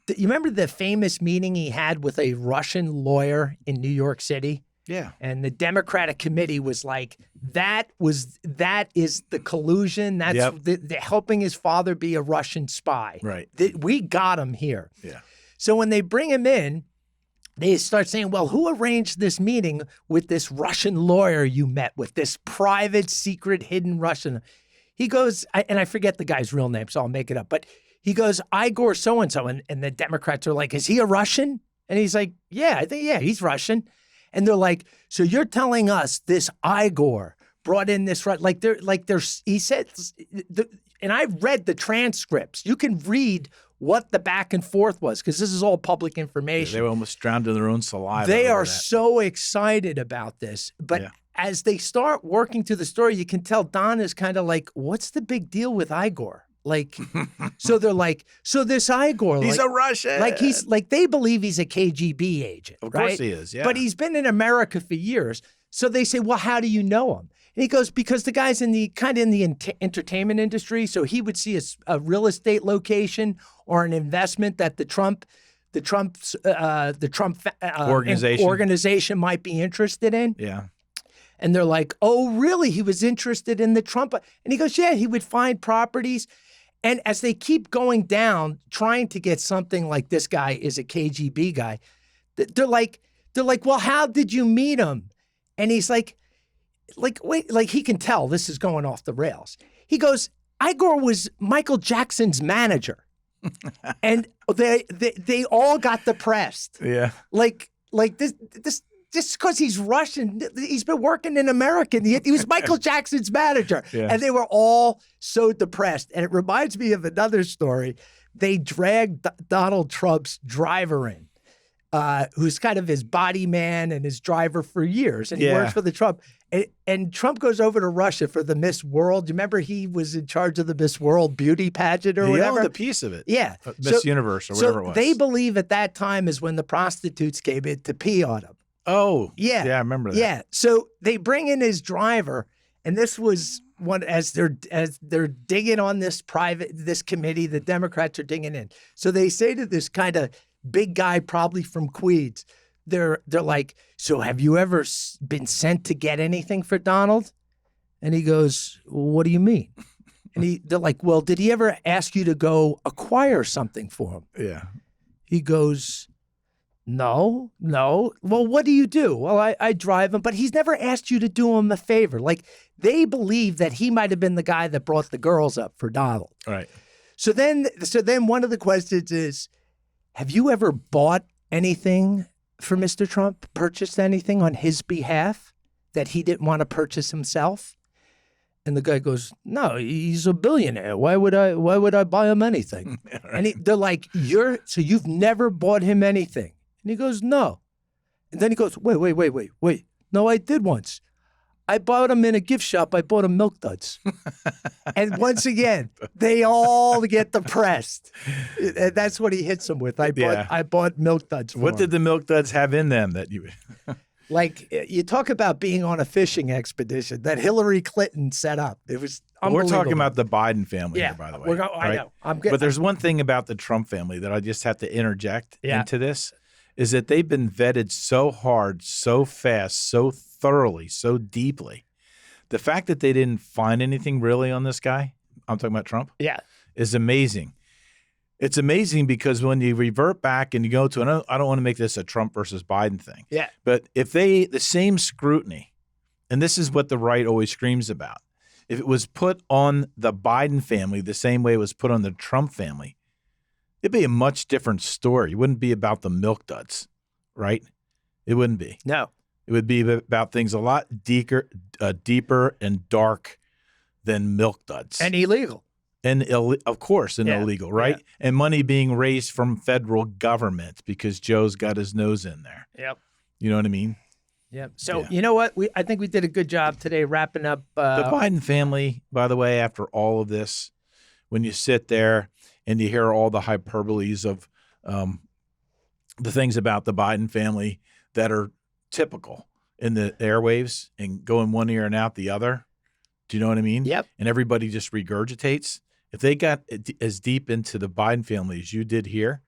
you remember the famous meeting he had with a Russian lawyer in New York City? Yeah. And the Democratic committee was like, that is the collusion. That's the helping his father be a Russian spy. Right. We got him here. Yeah. So when they bring him in, they start saying, well, who arranged this meeting with this Russian lawyer you met with, this private, secret, hidden Russian? He goes, and I forget the guy's real name, so I'll make it up. But he goes, Igor so-and-so. And the Democrats are like, is he a Russian? And he's like, yeah, he's Russian. And they're like, so you're telling us this Igor brought in this, he said, and I've read the transcripts. You can read what the back and forth was because this is all public information. Yeah, they were almost drowned in their own saliva. They are so excited about this. But as they start working through the story, you can tell Don is kind of like, what's the big deal with Igor? Like, so they're like, so this Igor, He's like, a Russian. like they believe he's a KGB agent. Of right? course he is, yeah. But he's been in America for years. So they say, well, how do you know him? And he goes, because the guy's in the entertainment industry. So he would see a real estate location or an investment that the Trump organization might be interested in. Yeah. And they're like, oh, really? He was interested in the Trump. And he goes, yeah, he would find properties. And as they keep going down, trying to get something like this guy is a KGB guy, they're like, well, how did you meet him? And he's like, wait, like he can tell this is going off the rails. He goes, Igor was Michael Jackson's manager. And they all got depressed. Yeah. Like this just because he's Russian, he's been working in America. He was Michael Jackson's manager. Yeah. And they were all so depressed. And it reminds me of another story. They dragged Donald Trump's driver in, who's kind of his body man and his driver for years. And he works for the Trump. And Trump goes over to Russia for the Miss World. You remember he was in charge of the Miss World beauty pageant or whatever? He owned a piece of it. Yeah. Miss Universe or whatever it was. They believe at that time is when the prostitutes came in to pee on him. Oh. Yeah. Yeah, I remember that. Yeah. So they bring in his driver, and this was one as they're digging on this committee, the Democrats are digging in. So they say to this kind of big guy, probably from Queens, they're like, so have you ever been sent to get anything for Donald? And he goes, well, what do you mean? And they're like, well, did he ever ask you to go acquire something for him? Yeah. He goes, no. Well, what do you do? Well, I drive him, but he's never asked you to do him a favor. Like, they believe that he might have been the guy that brought the girls up for Donald. Right. So then one of the questions is, have you ever bought anything for Mr. Trump, purchased anything on his behalf that he didn't want to purchase himself? And the guy goes, no, he's a billionaire. Why would I buy him anything? Right. And they're like, so you've never bought him anything? And he goes, no. And then he goes, wait. No, I did once. I bought him in a gift shop. I bought him Milk Duds. And once again, they all get depressed. And that's what he hits them with. I bought Milk Duds for What him. did the Milk Duds have in them that you... Like, you talk about being on a fishing expedition that Hillary Clinton set up. It was unbelievable. We're talking about the Biden family here, by the way. I know. But there's one thing about the Trump family that I just have to interject into this, is that they've been vetted so hard, so fast, so thoroughly, so deeply. The fact that they didn't find anything really on this guy, I'm talking about Trump, is amazing. It's amazing because when you revert back and you go to, and I don't want to make this a Trump versus Biden thing, but if the same scrutiny, and this is what the right always screams about, if it was put on the Biden family the same way it was put on the Trump family, it'd be a much different story. It wouldn't be about the Milk Duds, right? It wouldn't be. No. It would be about things a lot deeper and dark than Milk Duds. And illegal. And of course, illegal, right? Yeah. And money being raised from federal government because Joe's got his nose in there. Yep. You know what I mean? Yep. So you know what? I think we did a good job today wrapping up. The Biden family, by the way, after all of this, when you sit there and you hear all the hyperboles of the things about the Biden family that are typical in the airwaves and go in one ear and out the other. Do you know what I mean? Yep. And everybody just regurgitates. If they got as deep into the Biden family as you did here,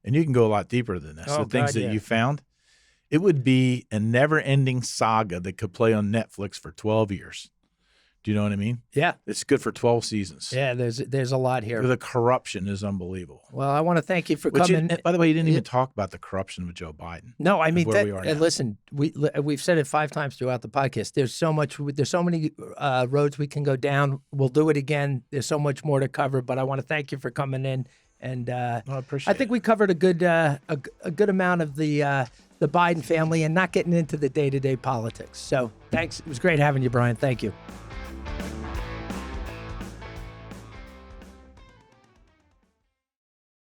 and you can go a lot deeper than this, things that you found, it would be a never-ending saga that could play on Netflix for 12 years. Do you know what I mean? Yeah. It's good for 12 seasons. Yeah, there's a lot here. The corruption is unbelievable. Well, I want to thank you for coming. By the way, you didn't even talk about the corruption with Joe Biden. No, I mean, listen, we've said it 5 times throughout the podcast. There's so many roads we can go down. We'll do it again. There's so much more to cover, but I want to thank you for coming in. And I appreciate it. I think we covered a good amount of the Biden family and not getting into the day-to-day politics. So thanks. It was great having you, Brian. Thank you.